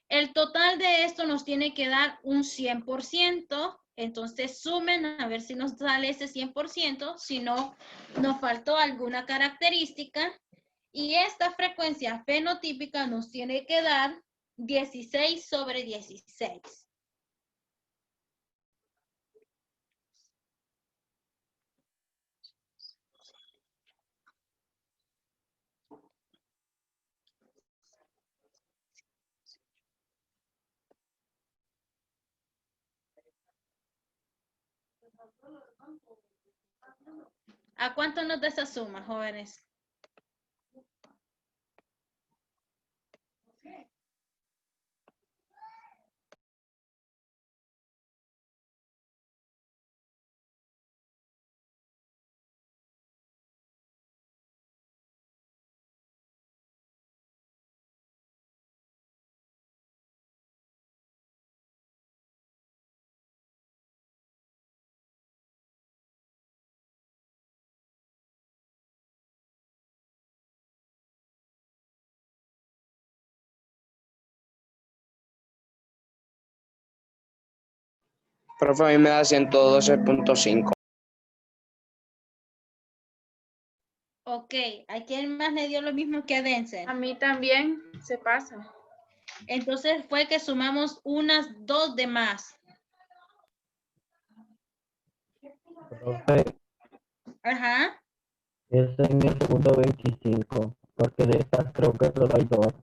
el total de esto nos tiene que dar un 100%, entonces sumen a ver si nos sale ese 100%, si no, nos faltó alguna característica, y esta frecuencia fenotípica nos tiene que dar 16 sobre 16. ¿A cuánto nos da esa suma, jóvenes? Profe, a mí me da 112.5. Ok, ¿a quién más le dio lo mismo que a Denzel? A mí también se pasa. Entonces fue que sumamos unas 2 de más. Profe, Ajá. es en el segundo 25, porque de estas creo que solo hay dos.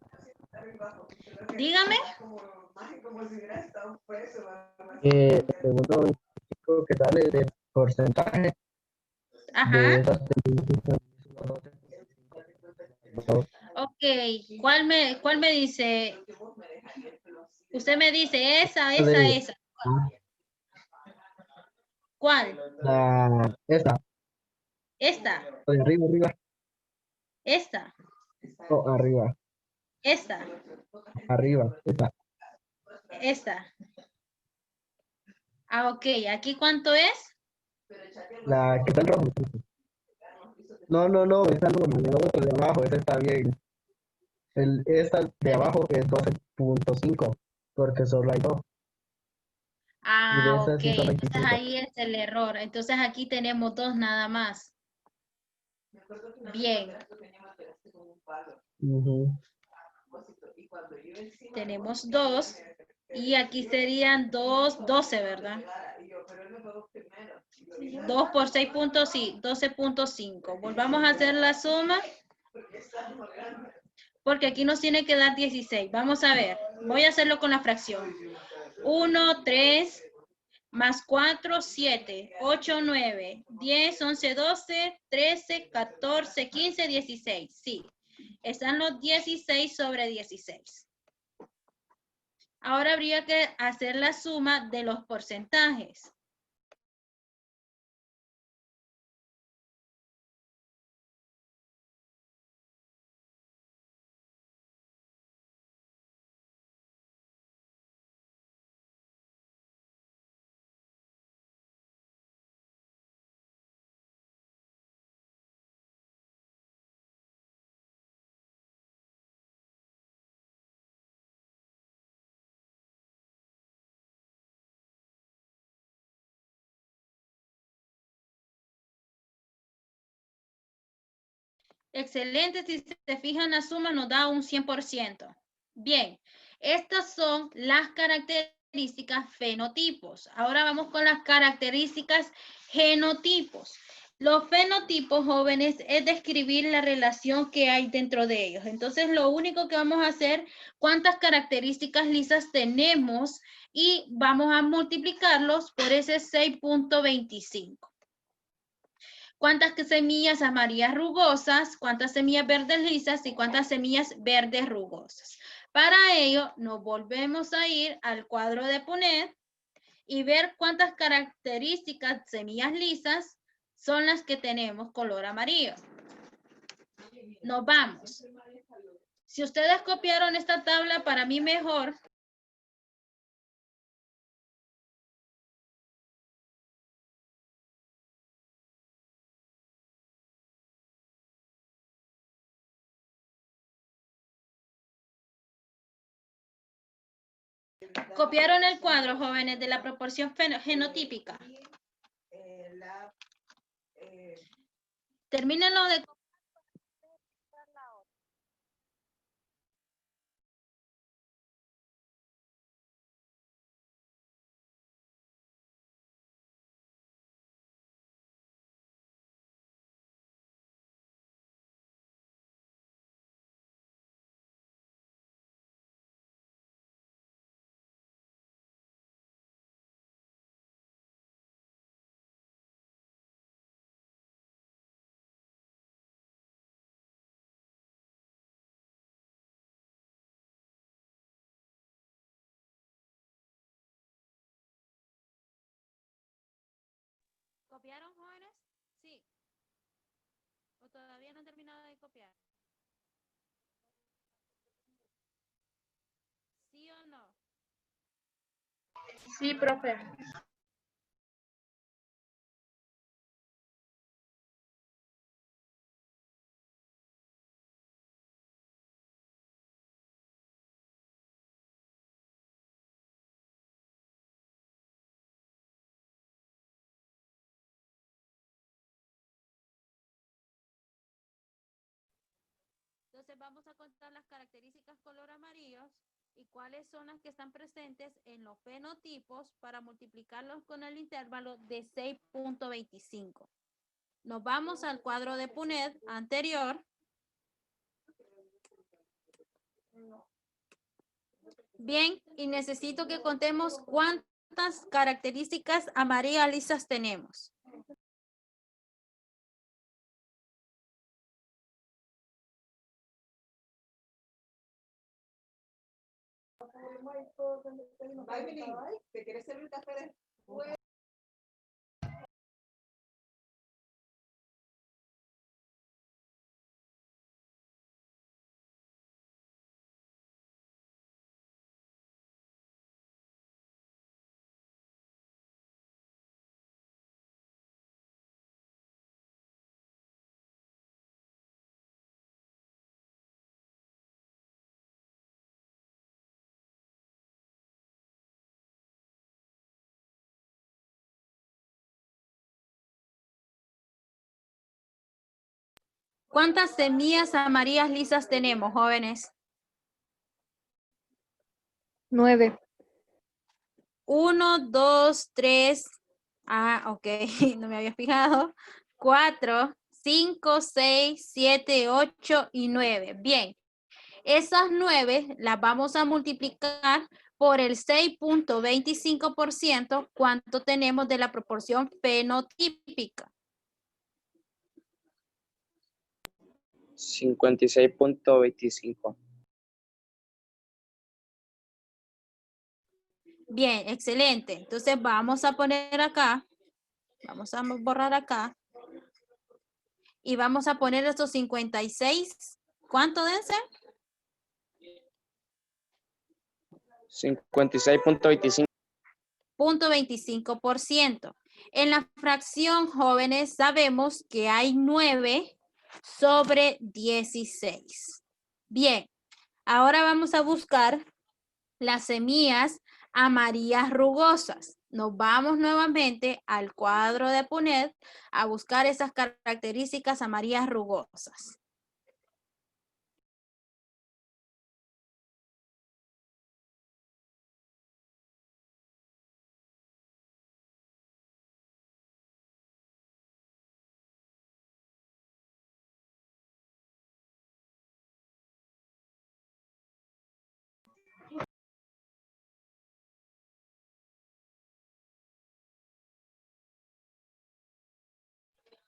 Dígame. El segundo 25 que sale de porcentaje de Ajá. esas Ok, ¿cuál me dice? Usted me dice esa. ¿Cuál? esta, Esta, de arriba, esta, no, arriba, esta, esta. esta. Ah, ok, ¿aquí cuánto es? La que está en rojo. No, esa no, la otra de abajo, esa está bien. Esta de abajo es 12.5, porque solo hay dos. Y de Ah, esas ok, sí son entonces 25. ahí es el error. Entonces aquí tenemos 2 nada más. Bien. Tenemos 2 y aquí serían 12, ¿verdad? 2 por 6 puntos, sí, 12.5. Volvamos a hacer la suma. Porque aquí nos tiene que dar 16. Vamos a ver. Voy a hacerlo con la fracción. 1, 3, más 4, 7, 8, 9, 10, 11, 12, 13, 14, 15, 16. Sí, están los 16 sobre 16. Ahora habría que hacer la suma de los porcentajes. Excelente, si se fijan la suma nos da un 100%. Bien, estas son las características fenotipos. Ahora vamos con las características genotipos. Los fenotipos, jóvenes, es describir la relación que hay dentro de ellos. Entonces, lo único que vamos a hacer, cuántas características lisas tenemos y vamos a multiplicarlos por ese 6.25. ¿Cuántas semillas amarillas rugosas, cuántas semillas verdes lisas y cuántas semillas verdes rugosas? Para ello, nos volvemos a ir al cuadro de poner y ver cuántas características semillas lisas son las que tenemos color amarillo. Nos vamos. Si ustedes copiaron esta tabla, para mí mejor. Copiaron el cuadro, jóvenes, de la proporción genotípica. Termínenlo de copiaron, jóvenes? Sí. ¿O todavía no han terminado de copiar? ¿Sí o no? Sí, profe. Entonces vamos a contar las características color amarillos y cuáles son las que están presentes en los fenotipos para multiplicarlos con el intervalo de 6.25. Nos vamos al cuadro de PUNED anterior. Bien, y necesito que contemos cuántas características amarillas lisas tenemos. ¿Te quieres servir café después? ¿Cuántas semillas amarillas lisas tenemos, jóvenes? 9. 1, 2, 3. Ah, ok, no me había fijado. 4, 5, 6, 7, 8 y 9. Bien, esas 9 las vamos a multiplicar por el 6.25%. ¿Cuánto tenemos de la proporción fenotípica? 56.25. Bien, excelente. Entonces vamos a poner acá, vamos a borrar acá y vamos a poner estos 56. ¿Cuánto dense? 56.25. 0.25%. En la fracción, jóvenes, sabemos que hay 9 sobre 16. Bien, ahora vamos a buscar las semillas amarillas rugosas. Nos vamos nuevamente al cuadro de PUNED a buscar esas características amarillas rugosas.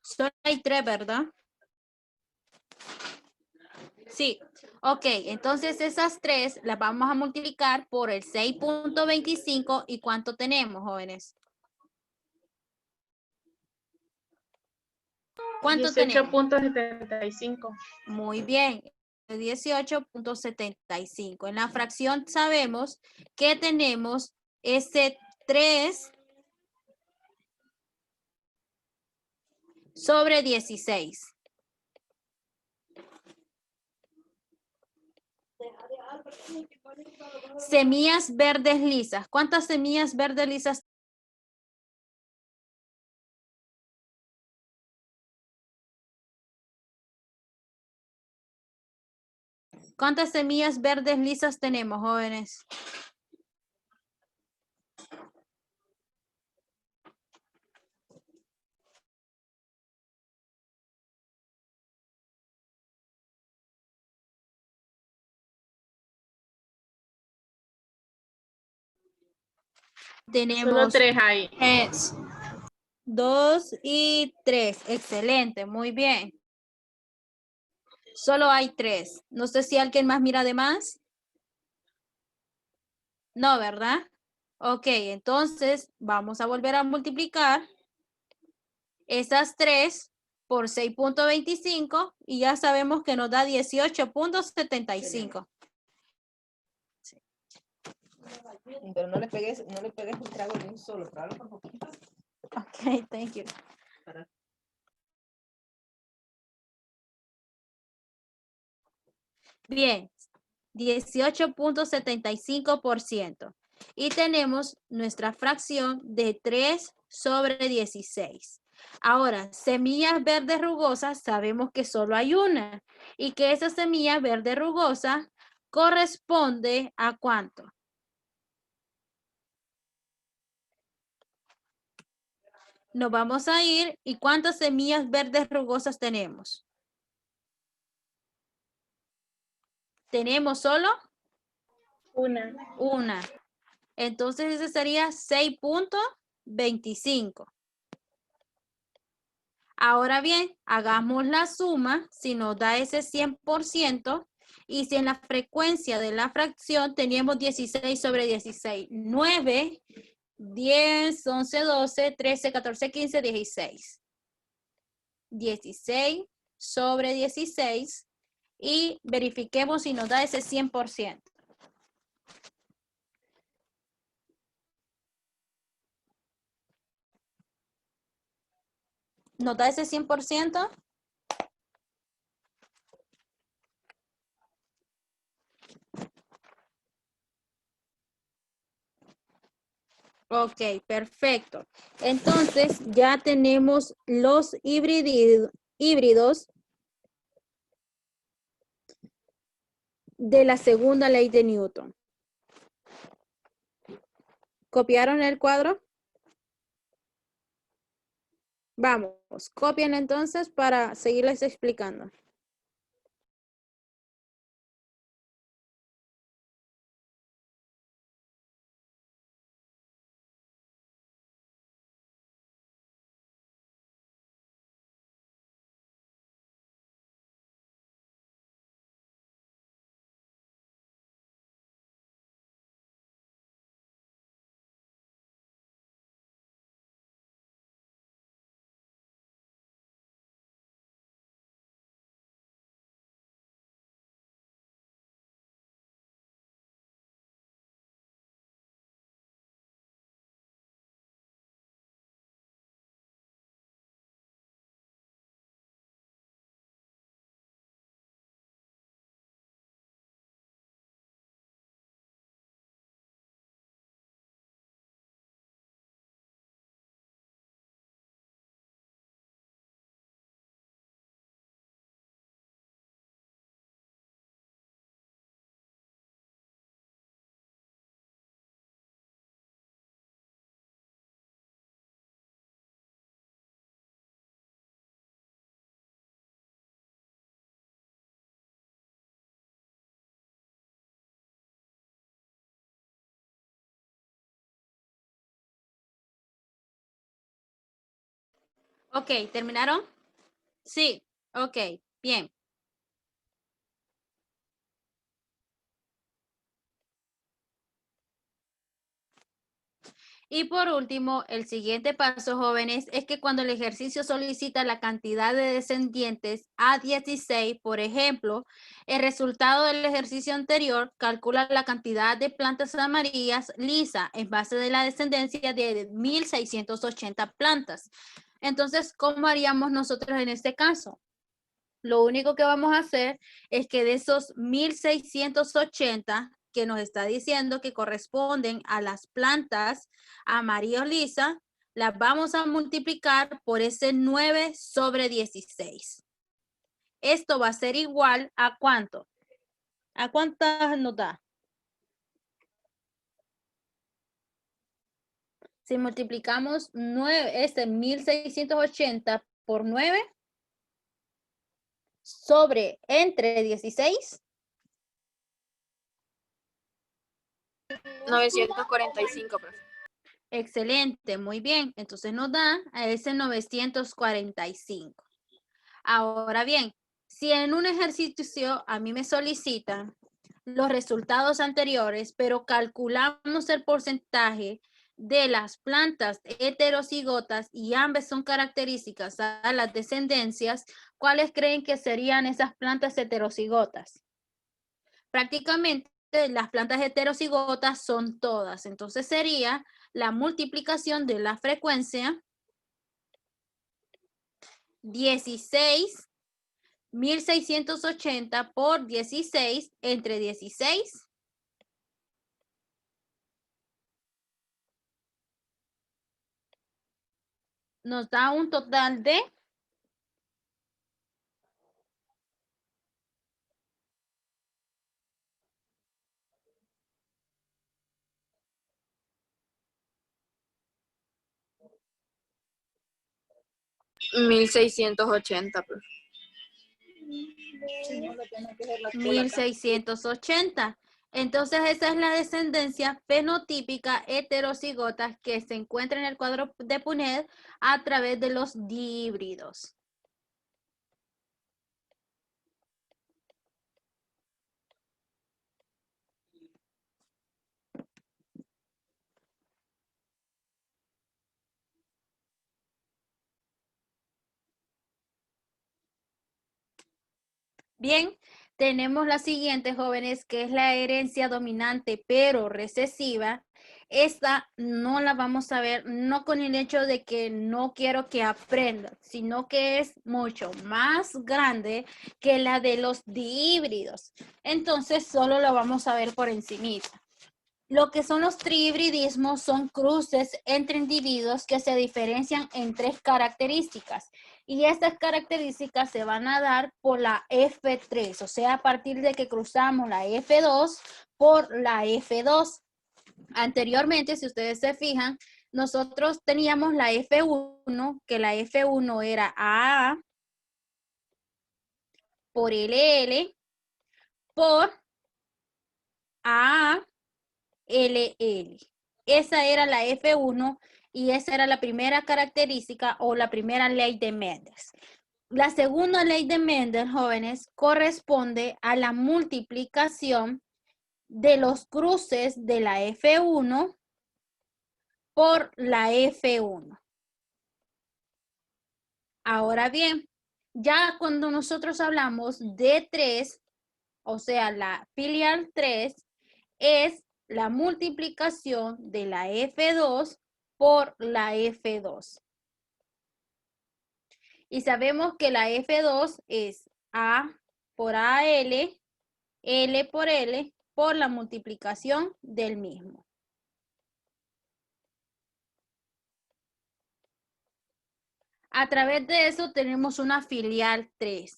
Solo hay 3, ¿verdad? Sí. Ok, entonces esas 3 las vamos a multiplicar por el 6.25. ¿Y cuánto tenemos, jóvenes? ¿Cuánto tenemos? 18.75. Muy bien, 18.75. En la fracción sabemos que tenemos ese 3 sobre 16. Semillas verdes lisas. ¿Cuántas semillas verdes lisas? ¿Cuántas semillas verdes lisas tenemos, jóvenes? Tenemos Solo 3 hay. 2 y 3. Excelente, muy bien. Solo hay 3. No sé si alguien más mira de más. No, ¿verdad? Ok, entonces vamos a volver a multiplicar. esas 3 por 6.25 y ya sabemos que nos da 18.75. Pero no le pegues un trago de un solo, trago por poquito. Ok, thank you. Bien, 18.75%. Y tenemos nuestra fracción de 3 sobre 16. Ahora, semillas verdes rugosas, sabemos que solo hay una. Y que esa semilla verde rugosa corresponde a ¿cuánto? Nos vamos a ir. ¿Y cuántas semillas verdes rugosas tenemos? ¿Tenemos solo? Una. Una. Entonces ese sería 6.25. Ahora bien, hagamos la suma si nos da ese 100% y si en la frecuencia de la fracción teníamos 16 sobre 16. 9, 10, 11, 12, 13, 14, 15, 16. 16 sobre 16 y verifiquemos si nos da ese 100%. ¿Nos da ese 100%? Ok, perfecto. Entonces ya tenemos los híbridos de la segunda ley de Newton. ¿Copiaron el cuadro? Vamos, copien entonces para seguirles explicando. Ok, ¿terminaron? Sí, ok, bien. Y por último, el siguiente paso, jóvenes, es que cuando el ejercicio solicita la cantidad de descendientes a 16, por ejemplo, el resultado del ejercicio anterior calcula la cantidad de plantas amarillas lisa en base de la descendencia de 1680 plantas. Entonces, ¿cómo haríamos nosotros en este caso? Lo único que vamos a hacer es que de esos 1680 que nos está diciendo que corresponden a las plantas amarillo lisa, las vamos a multiplicar por ese 9 sobre 16. Esto va a ser igual a ¿cuánto? ¿A cuántas nos da? Si multiplicamos 1680 por 9 sobre entre 16. 945, profe. Excelente, muy bien. Entonces nos da a ese 945. Ahora bien, si en un ejercicio a mí me solicitan los resultados anteriores, pero calculamos el porcentaje de las plantas heterocigotas y ambas son características a las descendencias, ¿cuáles creen que serían esas plantas heterocigotas? Prácticamente las plantas heterocigotas son todas. Entonces sería la multiplicación de la frecuencia 16.680 por 16 entre 16 nos da un total de 1680, pues. 1680. Entonces esa es la descendencia fenotípica heterocigota que se encuentra en el cuadro de Punnett a través de los dihíbridos. Bien, tenemos la siguiente, jóvenes, que es la herencia dominante pero recesiva. Esta no la vamos a ver, no con el hecho de que no quiero que aprendan, sino que es mucho más grande que la de los dihíbridos. Entonces, solo lo vamos a ver por encimita. Lo que son los trihibridismos son cruces entre individuos que se diferencian en 3 características. Y estas características se van a dar por la F3, o sea, a partir de que cruzamos la F2 por la F2. Anteriormente, si ustedes se fijan, nosotros teníamos la F1, que la F1 era AA por LL por AA. LL. Esa era la F1 y esa era la primera característica o la primera ley de Mendel. La segunda ley de Mendel, jóvenes, corresponde a la multiplicación de los cruces de la F1 por la F1. Ahora bien, ya cuando nosotros hablamos de 3, o sea, la filial 3 es la multiplicación de la F2 por la F2. Y sabemos que la F2 es A por AL, L por la multiplicación del mismo. A través de eso tenemos una filial 3.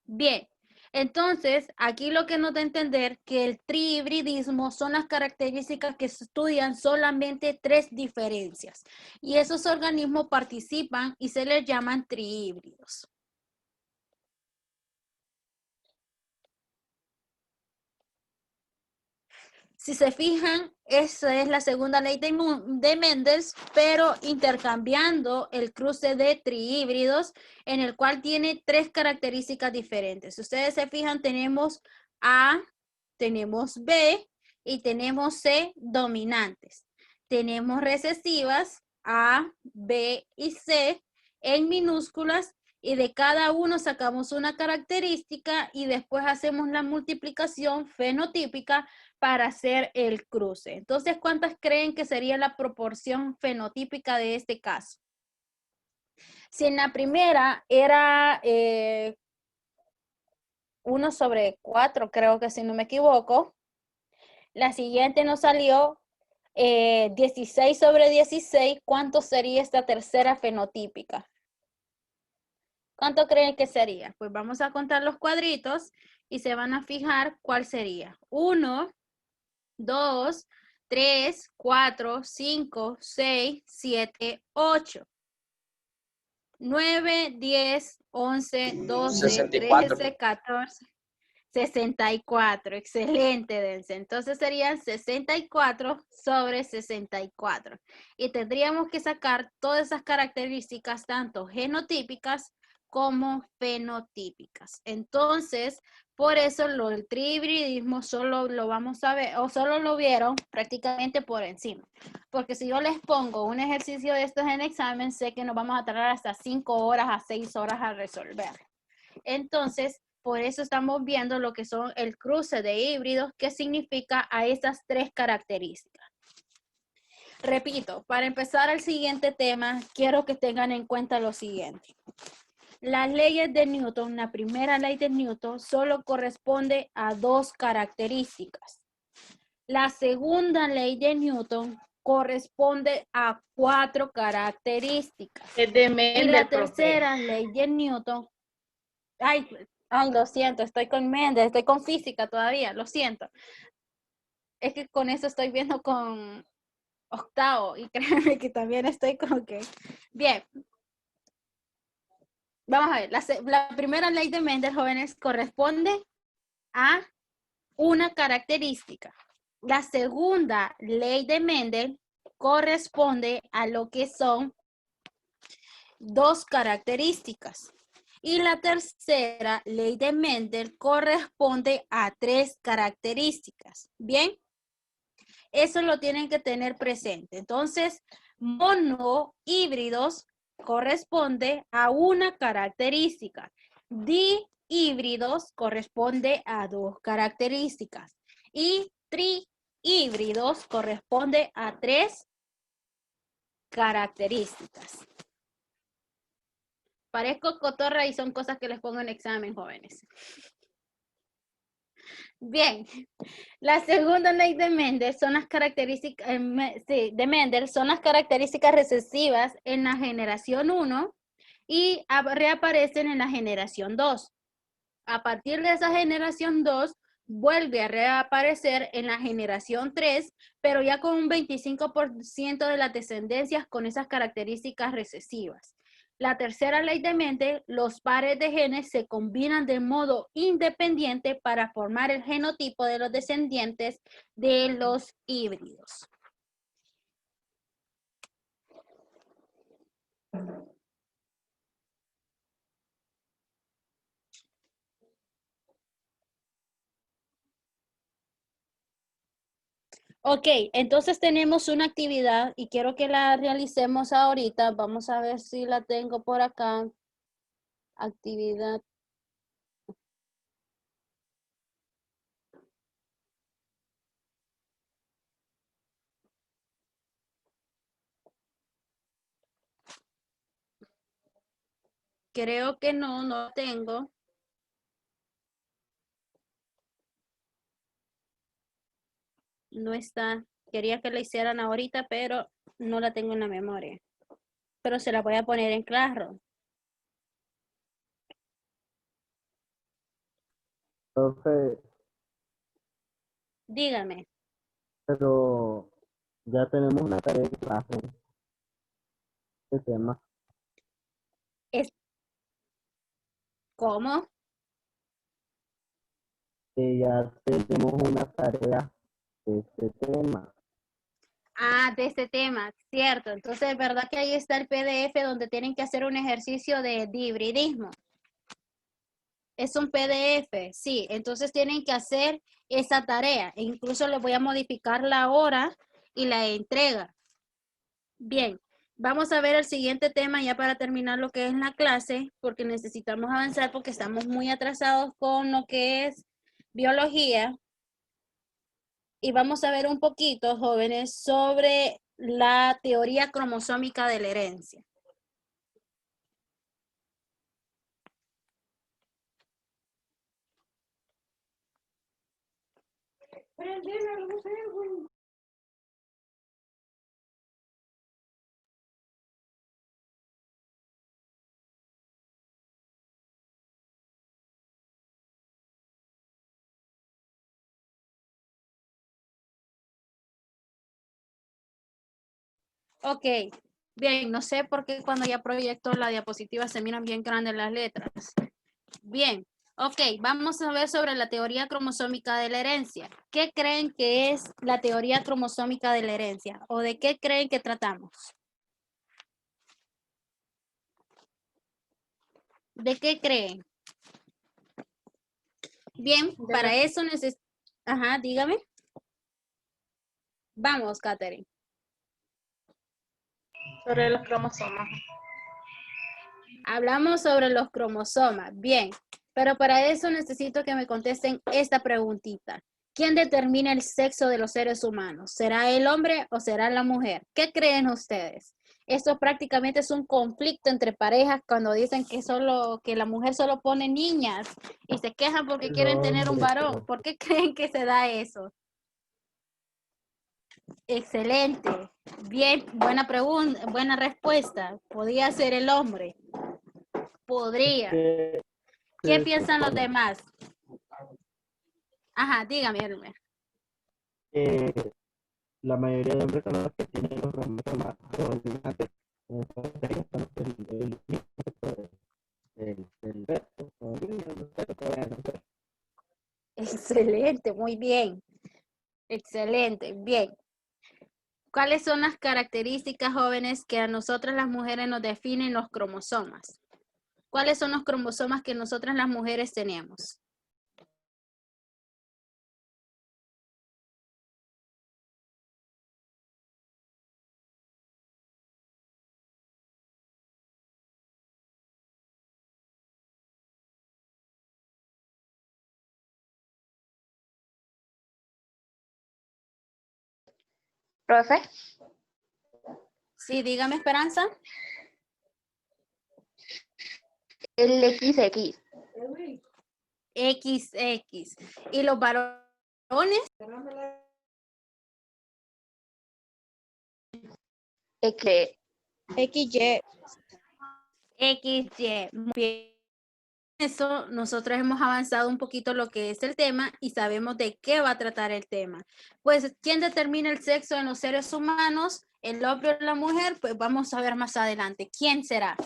Bien. Entonces, aquí lo que nos da a entender que el trihibridismo son las características que se estudian solamente 3 diferencias. Y esos organismos participan y se les llaman trihíbridos. Si se fijan, esa es la segunda ley de Mendel, pero intercambiando el cruce de trihíbridos, en el cual tiene 3 características diferentes. Si ustedes se fijan, tenemos A, tenemos B y tenemos C dominantes. Tenemos recesivas A, B y C en minúsculas y de cada uno sacamos una característica y después hacemos la multiplicación fenotípica para hacer el cruce. Entonces, ¿cuántas creen que sería la proporción fenotípica de este caso? Si en la primera era 1/4, creo que si no me equivoco, la siguiente nos salió 16/16, ¿cuánto sería esta tercera fenotípica? ¿Cuánto creen que sería? Pues vamos a contar los cuadritos y se van a fijar cuál sería. 1, 2, 3, 4, 5, 6, 7, 8. 9, 10, 11, 12, 64. 13, 14, 64. Excelente, Dense. Entonces serían 64/64. Y tendríamos que sacar todas esas características, tanto genotípicas como fenotípicas. Entonces, por eso el trihibridismo solo lo vamos a ver, o solo lo vieron prácticamente por encima. Porque si yo les pongo un ejercicio de estos en examen, sé que nos vamos a tardar hasta 5 horas a 6 horas a resolver. Entonces, por eso estamos viendo lo que son el cruce de híbridos, que significa a esas 3 características. Repito, para empezar el siguiente tema, quiero que tengan en cuenta lo siguiente. Las leyes de Newton, la primera ley de Newton, solo corresponde a 2 características. La segunda ley de Newton corresponde a 4 características. Es de Y Mendel, la profe. tercera ley de Newton, ay, lo siento, estoy con Mendel, estoy con física todavía, lo siento. Es que con eso estoy viendo con octavo y créanme que también estoy como que, bien. Vamos a ver, la primera ley de Mendel, jóvenes, corresponde a una característica. La segunda ley de Mendel corresponde a lo que son 2 características. Y la tercera ley de Mendel corresponde a 3 características. ¿Bien? Eso lo tienen que tener presente. Entonces, monohíbridos corresponde a una característica. Dihíbridos corresponde a 2 características. Y trihíbridos corresponde a 3 características. Parezco cotorra y son cosas que les pongo en examen, jóvenes. Bien, la segunda ley de Mendel son las características, de Mendel son las características recesivas en la generación 1 y reaparecen en la generación 2. A partir de esa generación 2, vuelve a reaparecer en la generación 3, pero ya con un 25% de las descendencias con esas características recesivas. La tercera ley de Mendel, los pares de genes se combinan de modo independiente para formar el genotipo de los descendientes de los híbridos. Ok, entonces tenemos una actividad y quiero que la realicemos ahorita. Vamos a ver si la tengo por acá. Actividad. Creo que no tengo. No está. Quería que la hicieran ahorita, pero no la tengo en la memoria. Pero se la voy a poner en Classroom. Profe, Dígame. pero ya tenemos una tarea de clase. ¿Qué tema? ¿Cómo? Que ya tenemos una tarea de este tema. Ah, de este tema, cierto. Entonces, es verdad que ahí está el PDF donde tienen que hacer un ejercicio de hibridismo. Es un PDF, sí. Entonces tienen que hacer esa tarea. E incluso les voy a modificar la hora y la entrega. Bien, vamos a ver el siguiente tema ya para terminar lo que es la clase, porque necesitamos avanzar porque estamos muy atrasados con lo que es biología. Y vamos a ver un poquito, jóvenes, sobre la teoría cromosómica de la herencia. Ok, bien, no sé por qué cuando ya proyecto la diapositiva se miran bien grandes las letras. Bien, ok, vamos a ver sobre la teoría cromosómica de la herencia. ¿Qué creen que es la teoría cromosómica de la herencia? ¿O de qué creen que tratamos? ¿De qué creen? Bien, para eso necesito... Ajá, dígame. Vamos, Katherine. Sobre los cromosomas. Hablamos sobre los cromosomas. Bien, pero para eso necesito que me contesten esta preguntita. ¿Quién determina el sexo de los seres humanos? ¿Será el hombre o será la mujer? ¿Qué creen ustedes? Esto prácticamente es un conflicto entre parejas cuando dicen que la mujer solo pone niñas y se quejan porque quieren tener un varón. ¿Por qué creen que se da eso? Excelente. Bien, buena pregunta, buena respuesta. Podría ser el hombre. Podría. ¿Qué piensan los demás? Ajá, dígame, Elmer. La mayoría de hombres son los que tienen los cromosomas dominantes. Entonces, son el resto, son niños, no sé, todavía no sé. Excelente, muy bien. Excelente, bien. ¿Cuáles son las características jóvenes que a nosotras las mujeres nos definen los cromosomas? ¿Cuáles son los cromosomas que nosotras las mujeres tenemos? Profe, Sí, dígame, Esperanza. el XX. XX. ¿Y los varones? XY. XY. Muy bien. Eso, nosotros hemos avanzado un poquito lo que es el tema y sabemos de qué va a tratar el tema. Pues, ¿quién determina el sexo en los seres humanos? ¿El hombre o la mujer? Pues vamos a ver más adelante. ¿Quién será?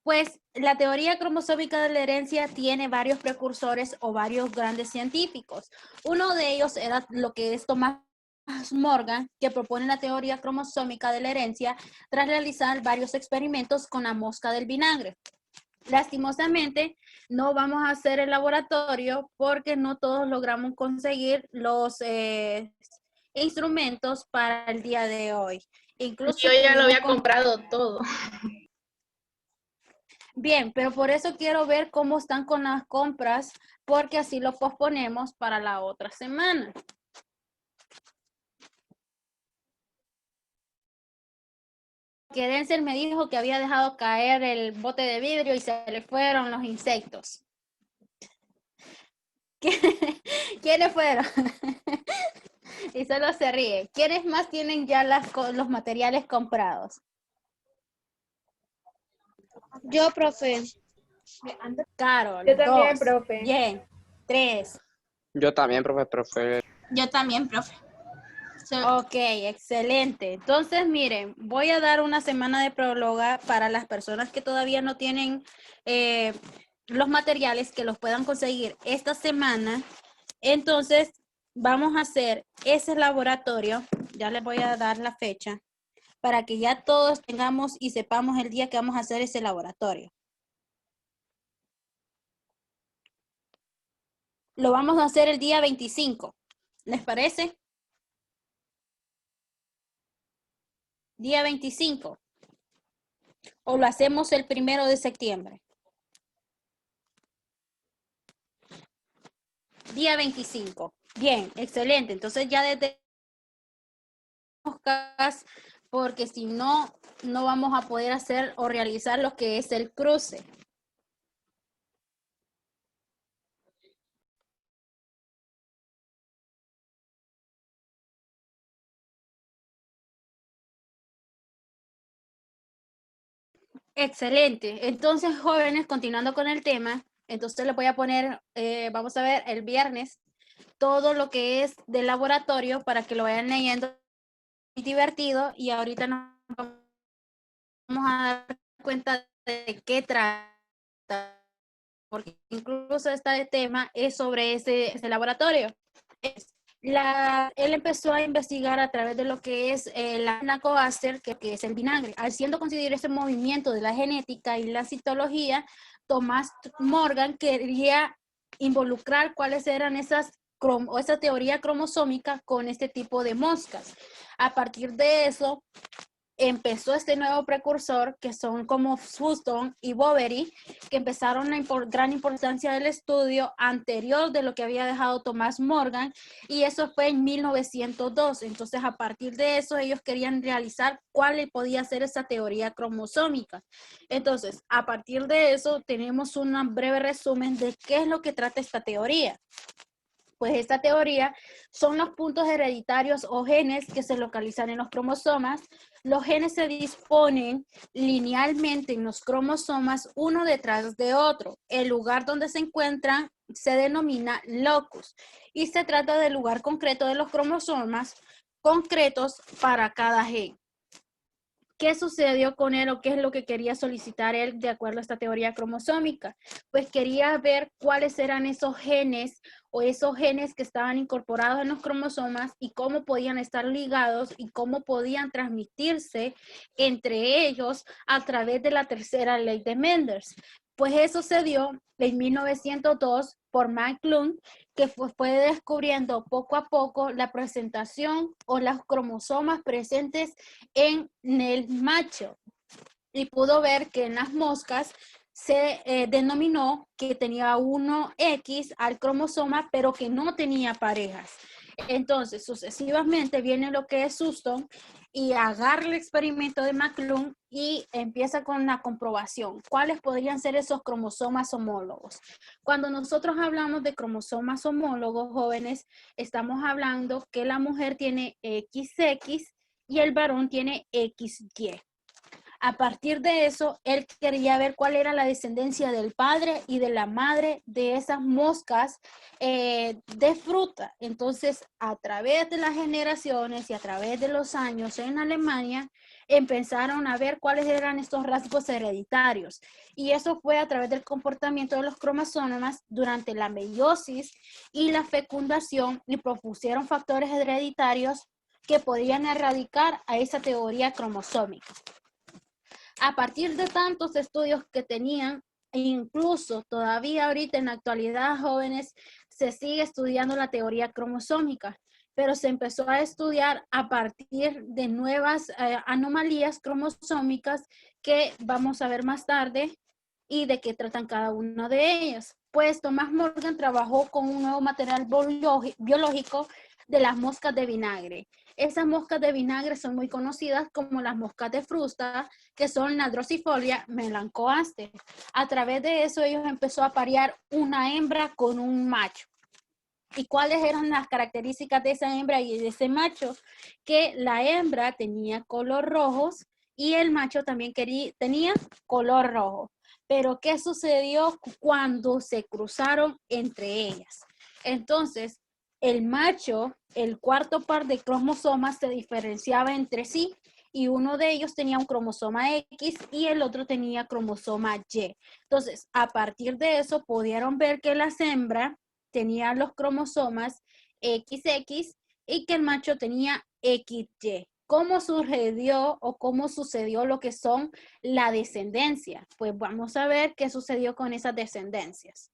Pues la teoría cromosómica de la herencia tiene varios precursores o varios grandes científicos. Uno de ellos era lo que es Thomas Morgan, que propone la teoría cromosómica de la herencia tras realizar varios experimentos con la mosca del vinagre. Lastimosamente, no vamos a hacer el laboratorio porque no todos logramos conseguir los instrumentos para el día de hoy. Incluso Yo ya lo había tuvimos comprado todo. Bien, pero por eso quiero ver cómo están con las compras, porque así lo posponemos para la otra semana. Que Denzel me dijo que había dejado caer el bote de vidrio y se le fueron los insectos. ¿Quiénes fueron? Y solo se ríe. ¿Quiénes más tienen ya los materiales comprados? Yo, profe. Carol, Yo también, 2. profe. Bien, 3. Yo también, profe. Yo también, profe. Ok, excelente. Entonces, miren, voy a dar una semana de próloga para las personas que todavía no tienen los materiales que los puedan conseguir esta semana. Entonces, vamos a hacer ese laboratorio. Ya les voy a dar la fecha para que ya todos tengamos y sepamos el día que vamos a hacer ese laboratorio. Lo vamos a hacer el día 25. ¿Les parece? Día 25. ¿O lo hacemos el 1 de septiembre? Día 25. Bien, excelente. Entonces ya desde porque si no, no vamos a poder hacer o realizar lo que es el cruce. Excelente. Entonces, jóvenes, continuando con el tema, entonces les voy a poner, vamos a ver, el viernes, todo lo que es del laboratorio para que lo vayan leyendo. Muy divertido y ahorita nos vamos a dar cuenta de qué trata, porque incluso este tema es sobre ese laboratorio. Él empezó a investigar a través de lo que es la nacoáster, que es el vinagre. Haciendo considerar ese movimiento de la genética y la citología, Thomas Morgan quería involucrar cuáles eran esa teoría cromosómica con este tipo de moscas. A partir de eso, empezó este nuevo precursor, que son como Houston y Boveri, que empezaron una gran importancia del estudio anterior de lo que había dejado Thomas Morgan, y eso fue en 1902. Entonces, a partir de eso, ellos querían realizar cuál podía ser esa teoría cromosómica. Entonces, a partir de eso, tenemos un breve resumen de qué es lo que trata esta teoría. Pues esta teoría son los puntos hereditarios o genes que se localizan en los cromosomas. Los genes se disponen linealmente en los cromosomas uno detrás de otro. El lugar donde se encuentran se denomina locus y se trata del lugar concreto de los cromosomas concretos para cada gen. ¿Qué sucedió con él o qué es lo que quería solicitar él de acuerdo a esta teoría cromosómica? Pues quería ver cuáles eran esos genes o esos genes que estaban incorporados en los cromosomas y cómo podían estar ligados y cómo podían transmitirse entre ellos a través de la tercera ley de Mendel. Pues eso se dio en 1902 por McClung, que fue descubriendo poco a poco la presentación o los cromosomas presentes en el macho. Y pudo ver que en las moscas se denominó que tenía 1X al cromosoma, pero que no tenía parejas. Entonces, sucesivamente viene lo que es Houston y agarra el experimento de McClung y empieza con la comprobación. ¿Cuáles podrían ser esos cromosomas homólogos? Cuando nosotros hablamos de cromosomas homólogos, jóvenes, estamos hablando que la mujer tiene XX y el varón tiene XY. A partir de eso, él quería ver cuál era la descendencia del padre y de la madre de esas moscas de fruta. Entonces, a través de las generaciones y a través de los años en Alemania, empezaron a ver cuáles eran estos rasgos hereditarios. Y eso fue a través del comportamiento de los cromosomas durante la meiosis y la fecundación, y propusieron factores hereditarios que podían erradicar a esa teoría cromosómica. A partir de tantos estudios que tenían, e incluso todavía ahorita en la actualidad, jóvenes, se sigue estudiando la teoría cromosómica, pero se empezó a estudiar a partir de nuevas anomalías cromosómicas que vamos a ver más tarde y de qué tratan cada una de ellas. Pues Thomas Morgan trabajó con un nuevo material biológico de las moscas de vinagre. Esas moscas de vinagre son muy conocidas como las moscas de frusta, que son la Drosophilia melancoaster. A través de eso ellos empezó a parear una hembra con un macho. ¿Y cuáles eran las características de esa hembra y de ese macho? Que la hembra tenía color rojos y el macho también tenía color rojo. Pero ¿qué sucedió cuando se cruzaron entre ellas? Entonces, el macho, el cuarto par de cromosomas se diferenciaba entre sí y uno de ellos tenía un cromosoma X y el otro tenía cromosoma Y. Entonces, a partir de eso, pudieron ver que las hembras tenían los cromosomas XX y que el macho tenía XY. ¿Cómo sucedió o cómo sucedió lo que son la descendencia? Pues vamos a ver qué sucedió con esas descendencias.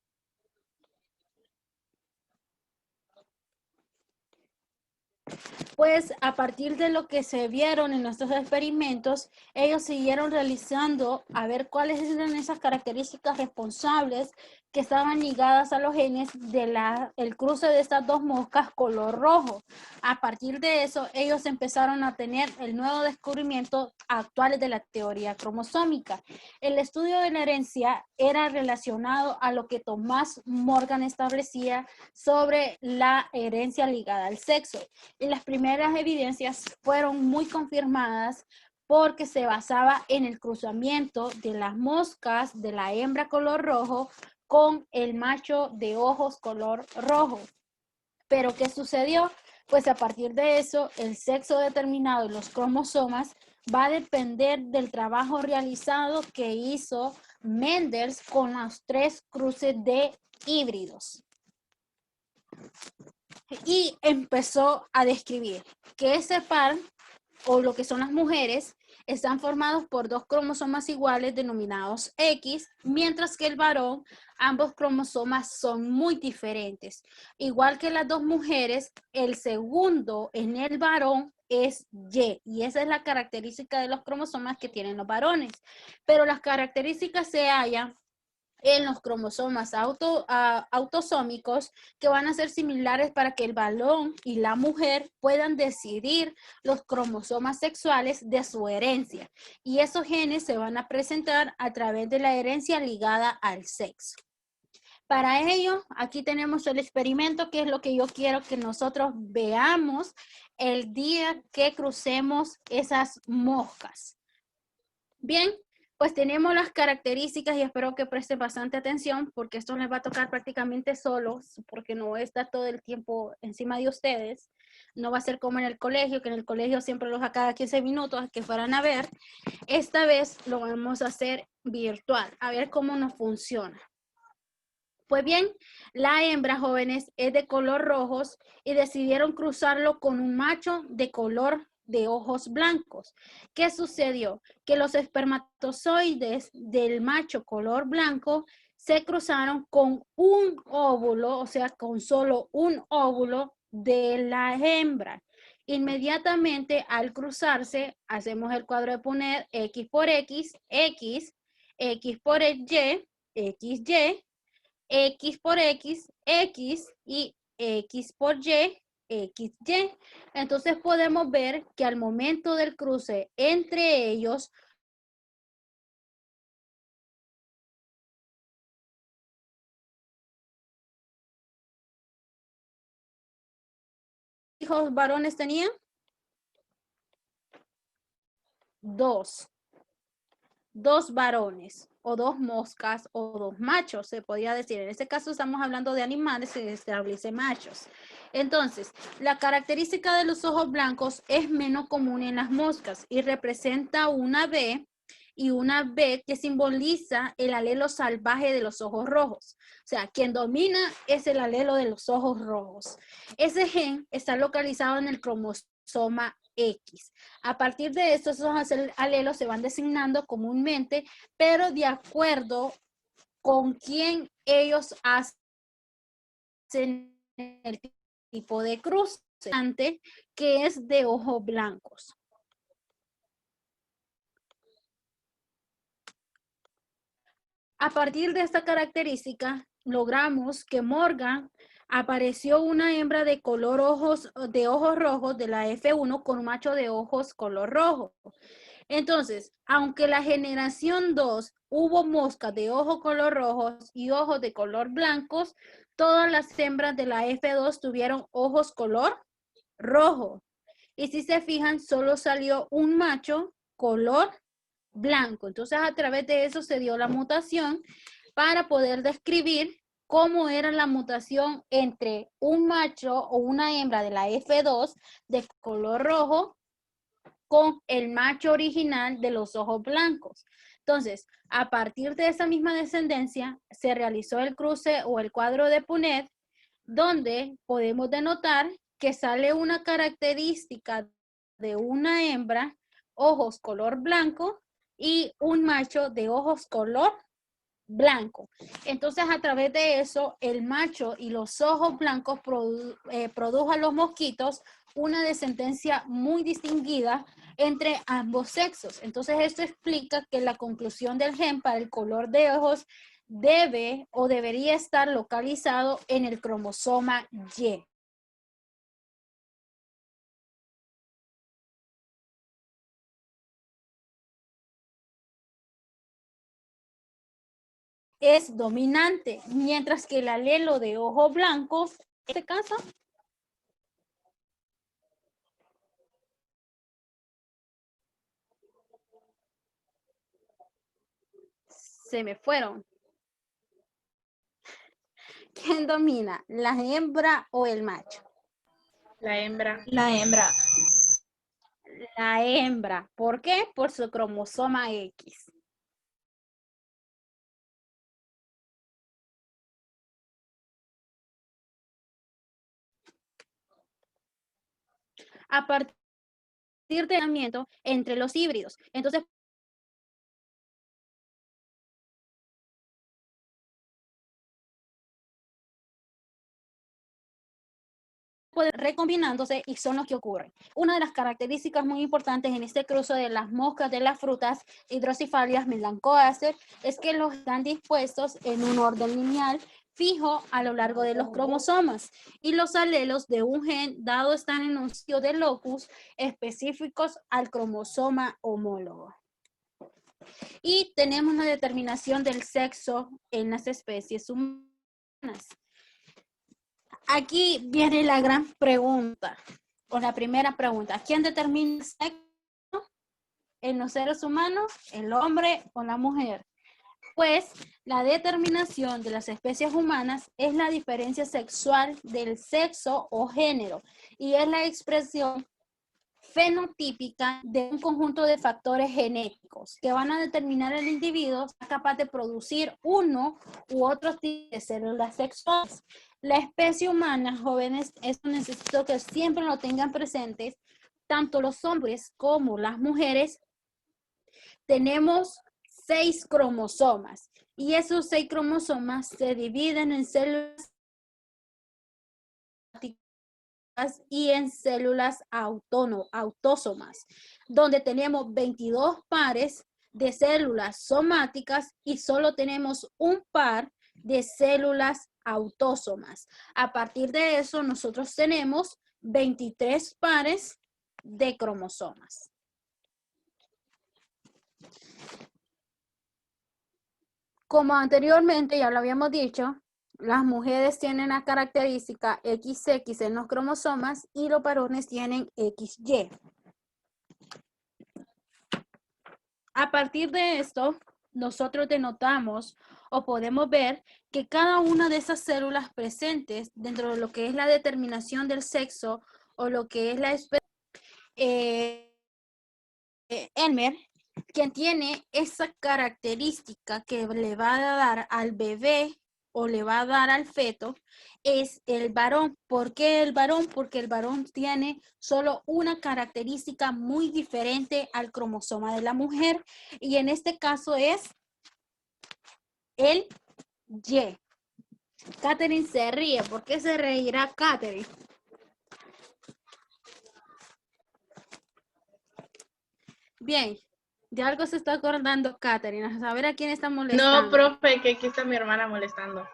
Pues a partir de lo que se vieron en nuestros experimentos, ellos siguieron realizando a ver cuáles eran esas características responsables que estaban ligadas a los genes del cruce de estas dos moscas color rojo. A partir de eso, ellos empezaron a tener el nuevo descubrimiento actual de la teoría cromosómica. El estudio de la herencia era relacionado a lo que Thomas Morgan establecía sobre la herencia ligada al sexo. Y las primeras evidencias fueron muy confirmadas porque se basaba en el cruzamiento de las moscas de la hembra color rojo con el macho de ojos color rojo. ¿Pero qué sucedió? Pues a partir de eso, el sexo determinado de los cromosomas va a depender del trabajo realizado que hizo Mendel con los 3 cruces de híbridos. Y empezó a describir que ese par o lo que son las mujeres, están formados por 2 cromosomas iguales denominados X, mientras que el varón, ambos cromosomas son muy diferentes. Igual que las 2 mujeres, el segundo en el varón es Y esa es la característica de los cromosomas que tienen los varones. Pero las características se hallan en los cromosomas autosómicos que van a ser similares para que el varón y la mujer puedan decidir los cromosomas sexuales de su herencia. Y esos genes se van a presentar a través de la herencia ligada al sexo. Para ello, aquí tenemos el experimento, que es lo que yo quiero que nosotros veamos el día que crucemos esas moscas. Bien, pues tenemos las características y espero que presten bastante atención porque esto les va a tocar prácticamente solos, porque no voy a estar todo el tiempo encima de ustedes. No va a ser como en el colegio, que en el colegio siempre los sacaba 15 minutos a que fueran a ver. Esta vez lo vamos a hacer virtual, a ver cómo nos funciona. Pues bien, la hembra, jóvenes, es de color rojos y decidieron cruzarlo con un macho de color de ojos blancos. ¿Qué sucedió? Que los espermatozoides del macho color blanco se cruzaron con un óvulo, o sea, con solo un óvulo de la hembra. Inmediatamente al cruzarse, hacemos el cuadro de poner X por X, X, X por Y, XY, X por X, X y X por Y, XY. Entonces podemos ver que al momento del cruce entre ellos, ¿hijos varones tenían? 2. 2 varones o 2 moscas o 2 machos, se podría decir. En este caso estamos hablando de animales, se establece machos. Entonces, la característica de los ojos blancos es menos común en las moscas y representa una B y una B que simboliza el alelo salvaje de los ojos rojos. O sea, quien domina es el alelo de los ojos rojos. Ese gen está localizado en el cromosoma X. A partir de esto, esos alelos se van designando comúnmente, pero de acuerdo con quién ellos hacen el tipo de cruce, que es de ojos blancos. A partir de esta característica, logramos que Morgan apareció una hembra de ojos rojos de la F1 con un macho de ojos color rojo. Entonces, aunque la generación 2 hubo moscas de ojos color rojos y ojos de color blancos, todas las hembras de la F2 tuvieron ojos color rojo. Y si se fijan, solo salió un macho color blanco. Entonces, a través de eso se dio la mutación para poder describir cómo era la mutación entre un macho o una hembra de la F2 de color rojo con el macho original de los ojos blancos. Entonces, a partir de esa misma descendencia, se realizó el cruce o el cuadro de Punnett, donde podemos denotar que sale una característica de una hembra, ojos color blanco, y un macho de ojos color blanco. Entonces, a través de eso, el macho y los ojos blancos produjo a los mosquitos una descendencia muy distinguida entre ambos sexos. Entonces, esto explica que la conclusión del gen para el color de ojos debe o debería estar localizado en el cromosoma Y. Es dominante, mientras que el alelo de ojos blancos, en este caso, se me fueron. ¿Quién domina? ¿La hembra o el macho? La hembra. La hembra. La hembra. ¿Por qué? Por su cromosoma X. A partir entrenamiento entre los híbridos. Entonces, recombinándose y son los que ocurren. Una de las características muy importantes en este cruce de las moscas de las frutas hidrocefalias melancoáceas es que los están dispuestos en un orden lineal fijo a lo largo de los cromosomas y los alelos de un gen dado están en un sitio de locus específicos al cromosoma homólogo. Y tenemos la determinación del sexo en las especies humanas. Aquí viene la gran pregunta, o la primera pregunta. ¿Quién determina el sexo en los seres humanos? ¿El hombre o la mujer? Pues la determinación de las especies humanas es la diferencia sexual del sexo o género y es la expresión fenotípica de un conjunto de factores genéticos que van a determinar el individuo capaz de producir uno u otro tipo de células sexuales. La especie humana, jóvenes, esto necesito que siempre lo tengan presentes, tanto los hombres como las mujeres, tenemos 6 cromosomas y esos 6 cromosomas se dividen en células y en células autósomas, donde tenemos 22 pares de células somáticas y solo tenemos un par de células autósomas. A partir de eso, nosotros tenemos 23 pares de cromosomas. Como anteriormente ya lo habíamos dicho, las mujeres tienen la característica XX en los cromosomas y los varones tienen XY. A partir de esto, nosotros denotamos o podemos ver que cada una de esas células presentes dentro de lo que es la determinación del sexo o lo que es la especie, Elmer, quien tiene esa característica que le va a dar al bebé o le va a dar al feto, es el varón. ¿Por qué el varón? Porque el varón tiene solo una característica muy diferente al cromosoma de la mujer y en este caso es el Y. Catherine se ríe. ¿Por qué se reirá Catherine? Bien, de algo se está acordando Catherine. A saber a quién está molestando. No, profe, que aquí está mi hermana molestando.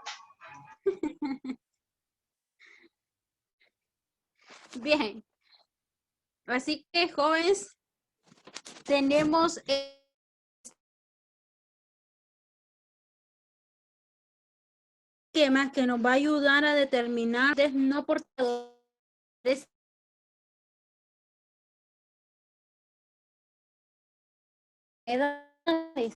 Bien. Así que, jóvenes, tenemos esquema que nos va a ayudar a determinar no portadores edades.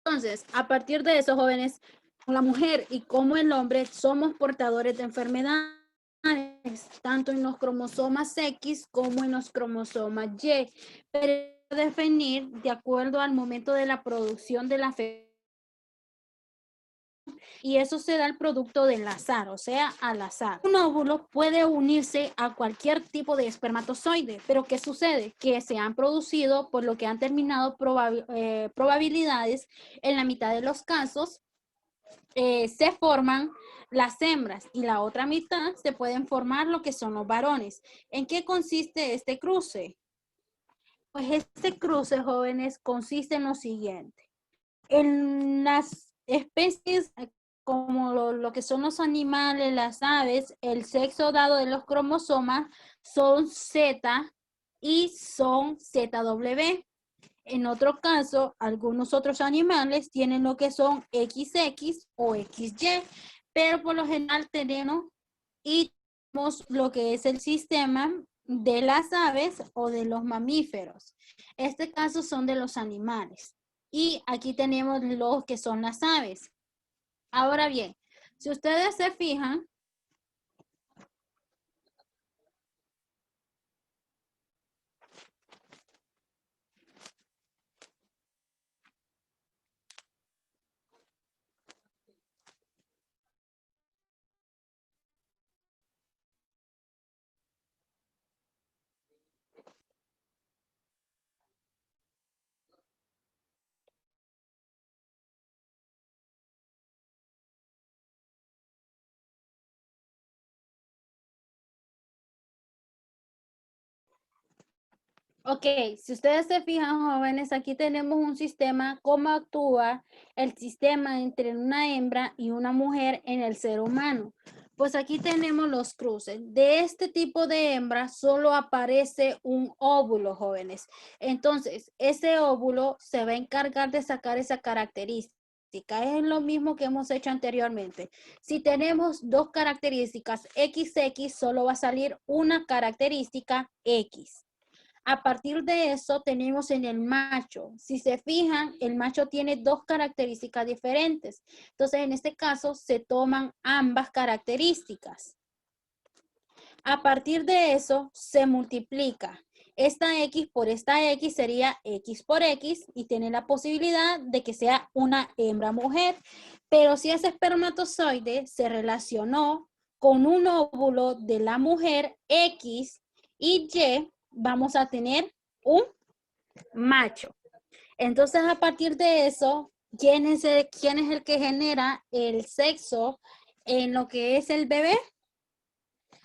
Entonces, a partir de eso, jóvenes, la mujer y como el hombre somos portadores de enfermedades, tanto en los cromosomas X como en los cromosomas Y, pero definir de acuerdo al momento de la producción de la y eso se da el producto del azar, o sea, al azar. Un óvulo puede unirse a cualquier tipo de espermatozoide, pero ¿qué sucede? Que se han producido, por lo que han terminado probabilidades, en la mitad de los casos, se forman las hembras y la otra mitad se pueden formar lo que son los varones. ¿En qué consiste este cruce? Pues este cruce, jóvenes, consiste en lo siguiente. En las especies como lo que son los animales, las aves, el sexo dado de los cromosomas son Z y son ZW. En otro caso, algunos otros animales tienen lo que son XX o XY, pero por lo general tenemos lo que es el sistema de las aves o de los mamíferos. Este caso son de los animales. Y aquí tenemos lo que son las aves. Ahora bien, si ustedes se fijan, Ok, si ustedes se fijan, jóvenes, aquí tenemos un sistema, cómo actúa el sistema entre una hembra y una mujer en el ser humano. Pues aquí tenemos los cruces. De este tipo de hembra solo aparece un óvulo, jóvenes. Entonces, ese óvulo se va a encargar de sacar esa característica. Es lo mismo que hemos hecho anteriormente. Si tenemos dos características XX, solo va a salir una característica X. A partir de eso tenemos en el macho. Si se fijan, el macho tiene dos características diferentes. Entonces, en este caso, se toman ambas características. A partir de eso, se multiplica. Esta X por esta X sería X por X y tiene la posibilidad de que sea una hembra mujer. Pero si ese espermatozoide se relacionó con un óvulo de la mujer X y Y, vamos a tener un macho. Entonces, a partir de eso, ¿quién es el que genera el sexo en lo que es el bebé?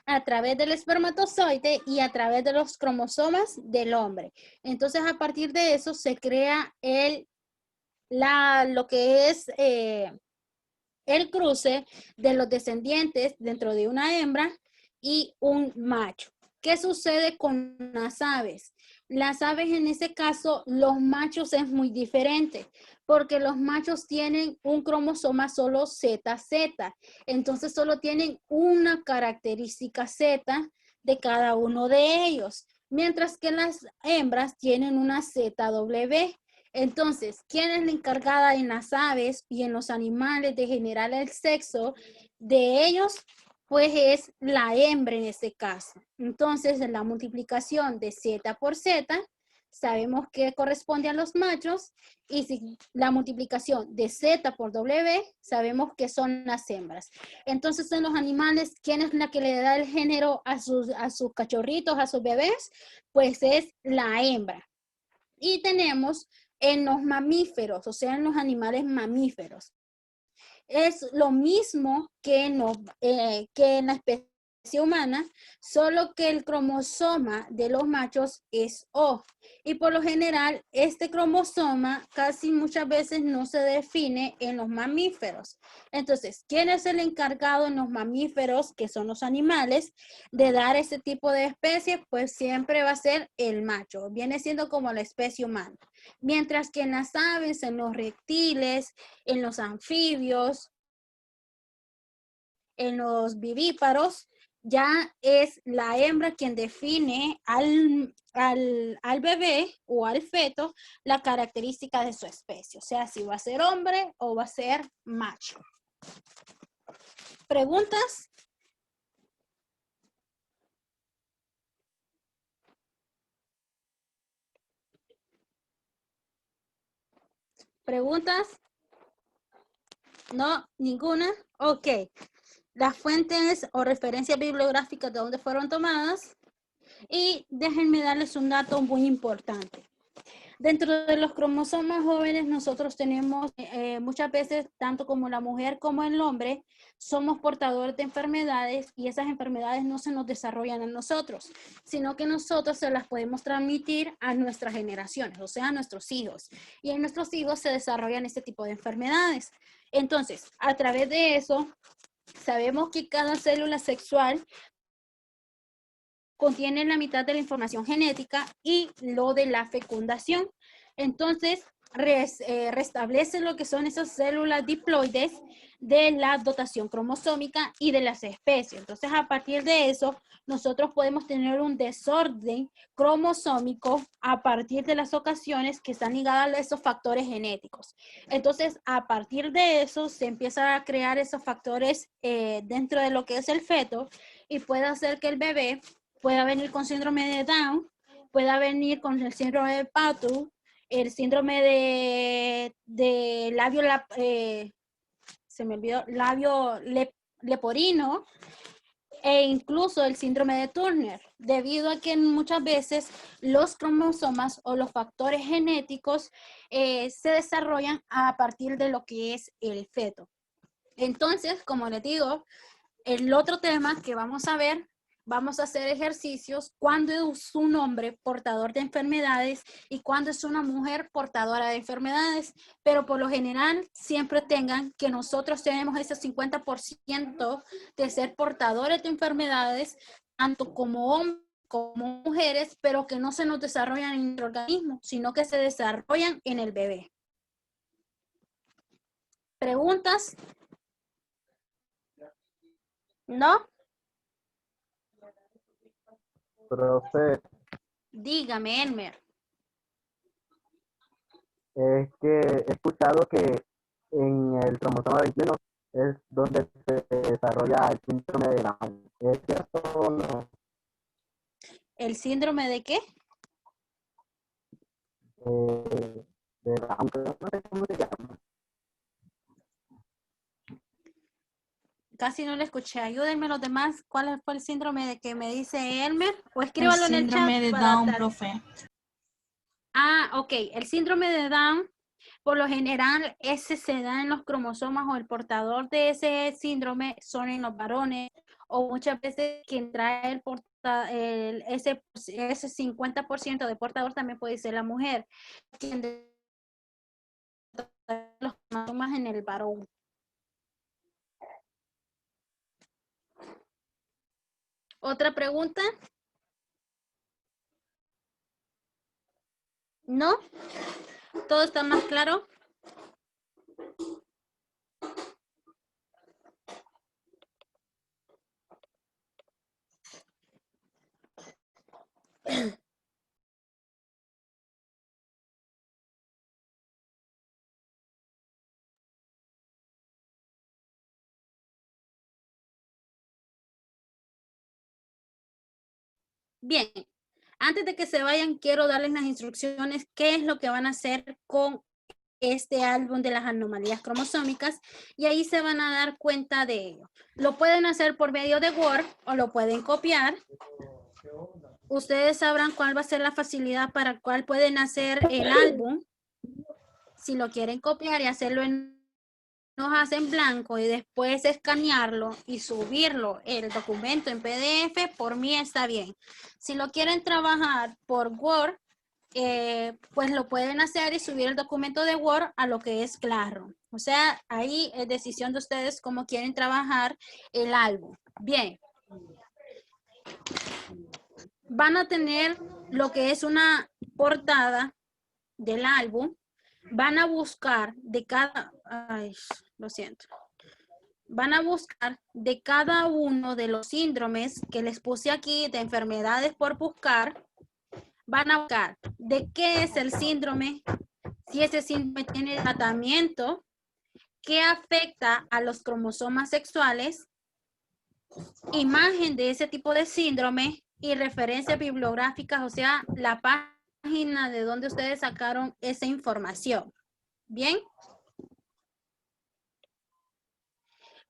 A través del espermatozoide y a través de los cromosomas del hombre. Entonces, a partir de eso se crea lo que es el cruce de los descendientes dentro de una hembra y un macho. ¿Qué sucede con las aves? Las aves, en ese caso, los machos es muy diferente, porque los machos tienen un cromosoma solo ZZ. Entonces, solo tienen una característica Z de cada uno de ellos, mientras que las hembras tienen una ZW. Entonces, ¿quién es la encargada en las aves y en los animales de generar el sexo de ellos? Pues es la hembra en este caso. Entonces, en la multiplicación de Z por Z, sabemos que corresponde a los machos, y si la multiplicación de Z por W, sabemos que son las hembras. Entonces, en los animales, ¿quién es la que le da el género a sus cachorritos, a sus bebés? Pues es la hembra. Y tenemos en los mamíferos, o sea, en los animales mamíferos. Es lo mismo que en la especie humana, solo que el cromosoma de los machos es O. Y por lo general, este cromosoma casi muchas veces no se define en los mamíferos. Entonces, ¿quién es el encargado en los mamíferos, que son los animales, de dar este tipo de especie? Pues siempre va a ser el macho. Viene siendo como la especie humana. Mientras que en las aves, en los reptiles, en los anfibios, en los vivíparos, ya es la hembra quien define al bebé o al feto la característica de su especie. O sea, si va a ser hombre o va a ser macho. ¿Preguntas? ¿Preguntas? No, ninguna. Ok. Las fuentes o referencias bibliográficas de donde fueron tomadas. Y déjenme darles un dato muy importante. Dentro de los cromosomas jóvenes, nosotros tenemos muchas veces, tanto como la mujer como el hombre, somos portadores de enfermedades, y esas enfermedades no se nos desarrollan a nosotros, sino que nosotros se las podemos transmitir a nuestras generaciones, o sea, a nuestros hijos. Y en nuestros hijos se desarrollan este tipo de enfermedades. Entonces, a través de eso, sabemos que cada célula sexual contiene la mitad de la información genética y lo de la fecundación. Entonces, restablece lo que son esas células diploides de la dotación cromosómica y de las especies. Entonces, a partir de eso, nosotros podemos tener un desorden cromosómico a partir de las ocasiones que están ligadas a esos factores genéticos. Entonces, a partir de eso, se empiezan a crear esos factores dentro de lo que es el feto, y puede hacer que el bebé pueda venir con síndrome de Down, pueda venir con el síndrome de Patu, el síndrome de labio, labio leporino, e incluso el síndrome de Turner, debido a que muchas veces los cromosomas o los factores genéticos se desarrollan a partir de lo que es el feto. Entonces, como les digo, el otro tema que vamos a ver vamos a hacer ejercicios cuando es un hombre portador de enfermedades y cuando es una mujer portadora de enfermedades, pero por lo general siempre tengan que nosotros tenemos ese 50% de ser portadores de enfermedades, tanto como hombres como mujeres, pero que no se nos desarrollan en el organismo, sino que se desarrollan en el bebé. ¿Preguntas? ¿No? Profe, Dígame, Elmer. es que he escuchado que en el cromosoma 21 es donde se desarrolla el síndrome de Down. ¿Es cierto o no? ¿El síndrome de qué? De Down, pero no sé cómo se llama. Casi no le escuché. Ayúdenme los demás. ¿Cuál fue el síndrome de que me dice Elmer? O El escríbalo en el chat. síndrome de para Down, dar- profe. Ah, ok. El síndrome de Down, por lo general, ese se da en los cromosomas o el portador de ese síndrome son en los varones o muchas veces quien trae ese 50% de portador también puede ser la mujer. Quien de los cromosomas en el varón. ¿Otra pregunta? ¿No? ¿Todo está más claro? Bien, antes de que se vayan, quiero darles las instrucciones, qué es lo que van a hacer con este álbum de las anomalías cromosómicas y ahí se van a dar cuenta de ello. Lo pueden hacer por medio de Word o lo pueden copiar. Ustedes sabrán cuál va a ser la facilidad para cuál pueden hacer el álbum. Si lo quieren copiar y hacerlo en hojas en blanco y después escanearlo y subirlo el documento en PDF, por mí está bien. Si lo quieren trabajar por Word, pues lo pueden hacer y subir el documento de Word a lo que es Classroom. O sea, ahí es decisión de ustedes cómo quieren trabajar el álbum. Bien. Van a tener lo que es una portada del álbum. Van a buscar de cada... Ay, lo siento. Van a buscar de cada uno de los síndromes que les puse aquí de enfermedades por buscar. Van a buscar de qué es el síndrome, si ese síndrome tiene tratamiento, qué afecta a los cromosomas sexuales, imagen de ese tipo de síndrome y referencias bibliográficas, o sea, la página de donde ustedes sacaron esa información. ¿Bien?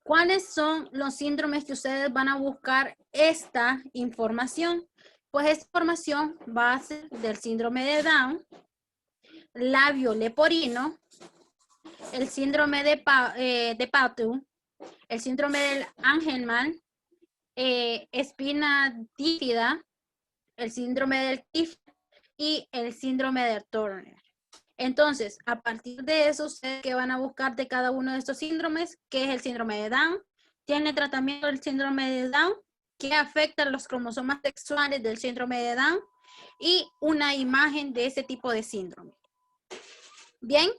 ¿Cuáles son los síndromes que ustedes van a buscar esta información? Pues esta información va a ser del síndrome de Down, labio leporino, el síndrome de Patou, el síndrome del Angelman, espina bífida, el síndrome del TIF y el síndrome de Turner. Entonces, a partir de eso, ustedes que van a buscar de cada uno de estos síndromes, ¿qué es el síndrome de Down? ¿Tiene tratamiento del síndrome de Down? ¿Qué afecta a los cromosomas sexuales del síndrome de Down? Y una imagen de ese tipo de síndrome. ¿Bien?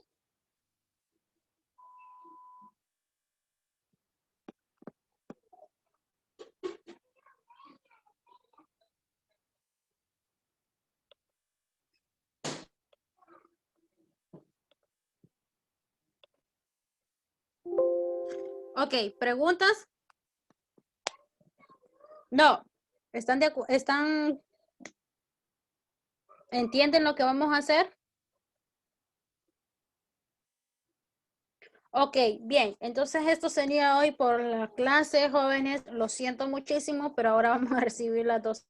Ok, ¿preguntas? No. ¿Entienden lo que vamos a hacer? Ok, bien. Entonces esto sería hoy por la clase, jóvenes. Lo siento muchísimo, pero ahora vamos a recibir las 2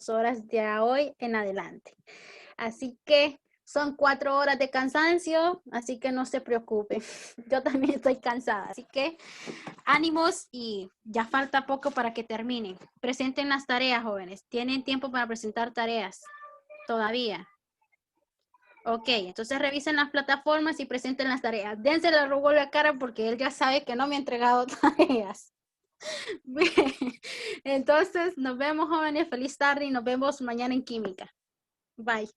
horas de hoy en adelante. Así que Son 4 horas de cansancio, así que no se preocupen. Yo también estoy cansada, así que ánimos y ya falta poco para que terminen. Presenten las tareas, jóvenes. ¿Tienen tiempo para presentar tareas? Todavía. Ok, entonces revisen las plataformas y presenten las tareas. Dense la rugó la cara porque él ya sabe que no me ha entregado tareas. Bien, entonces nos vemos, jóvenes. Feliz tarde y nos vemos mañana en química. Bye.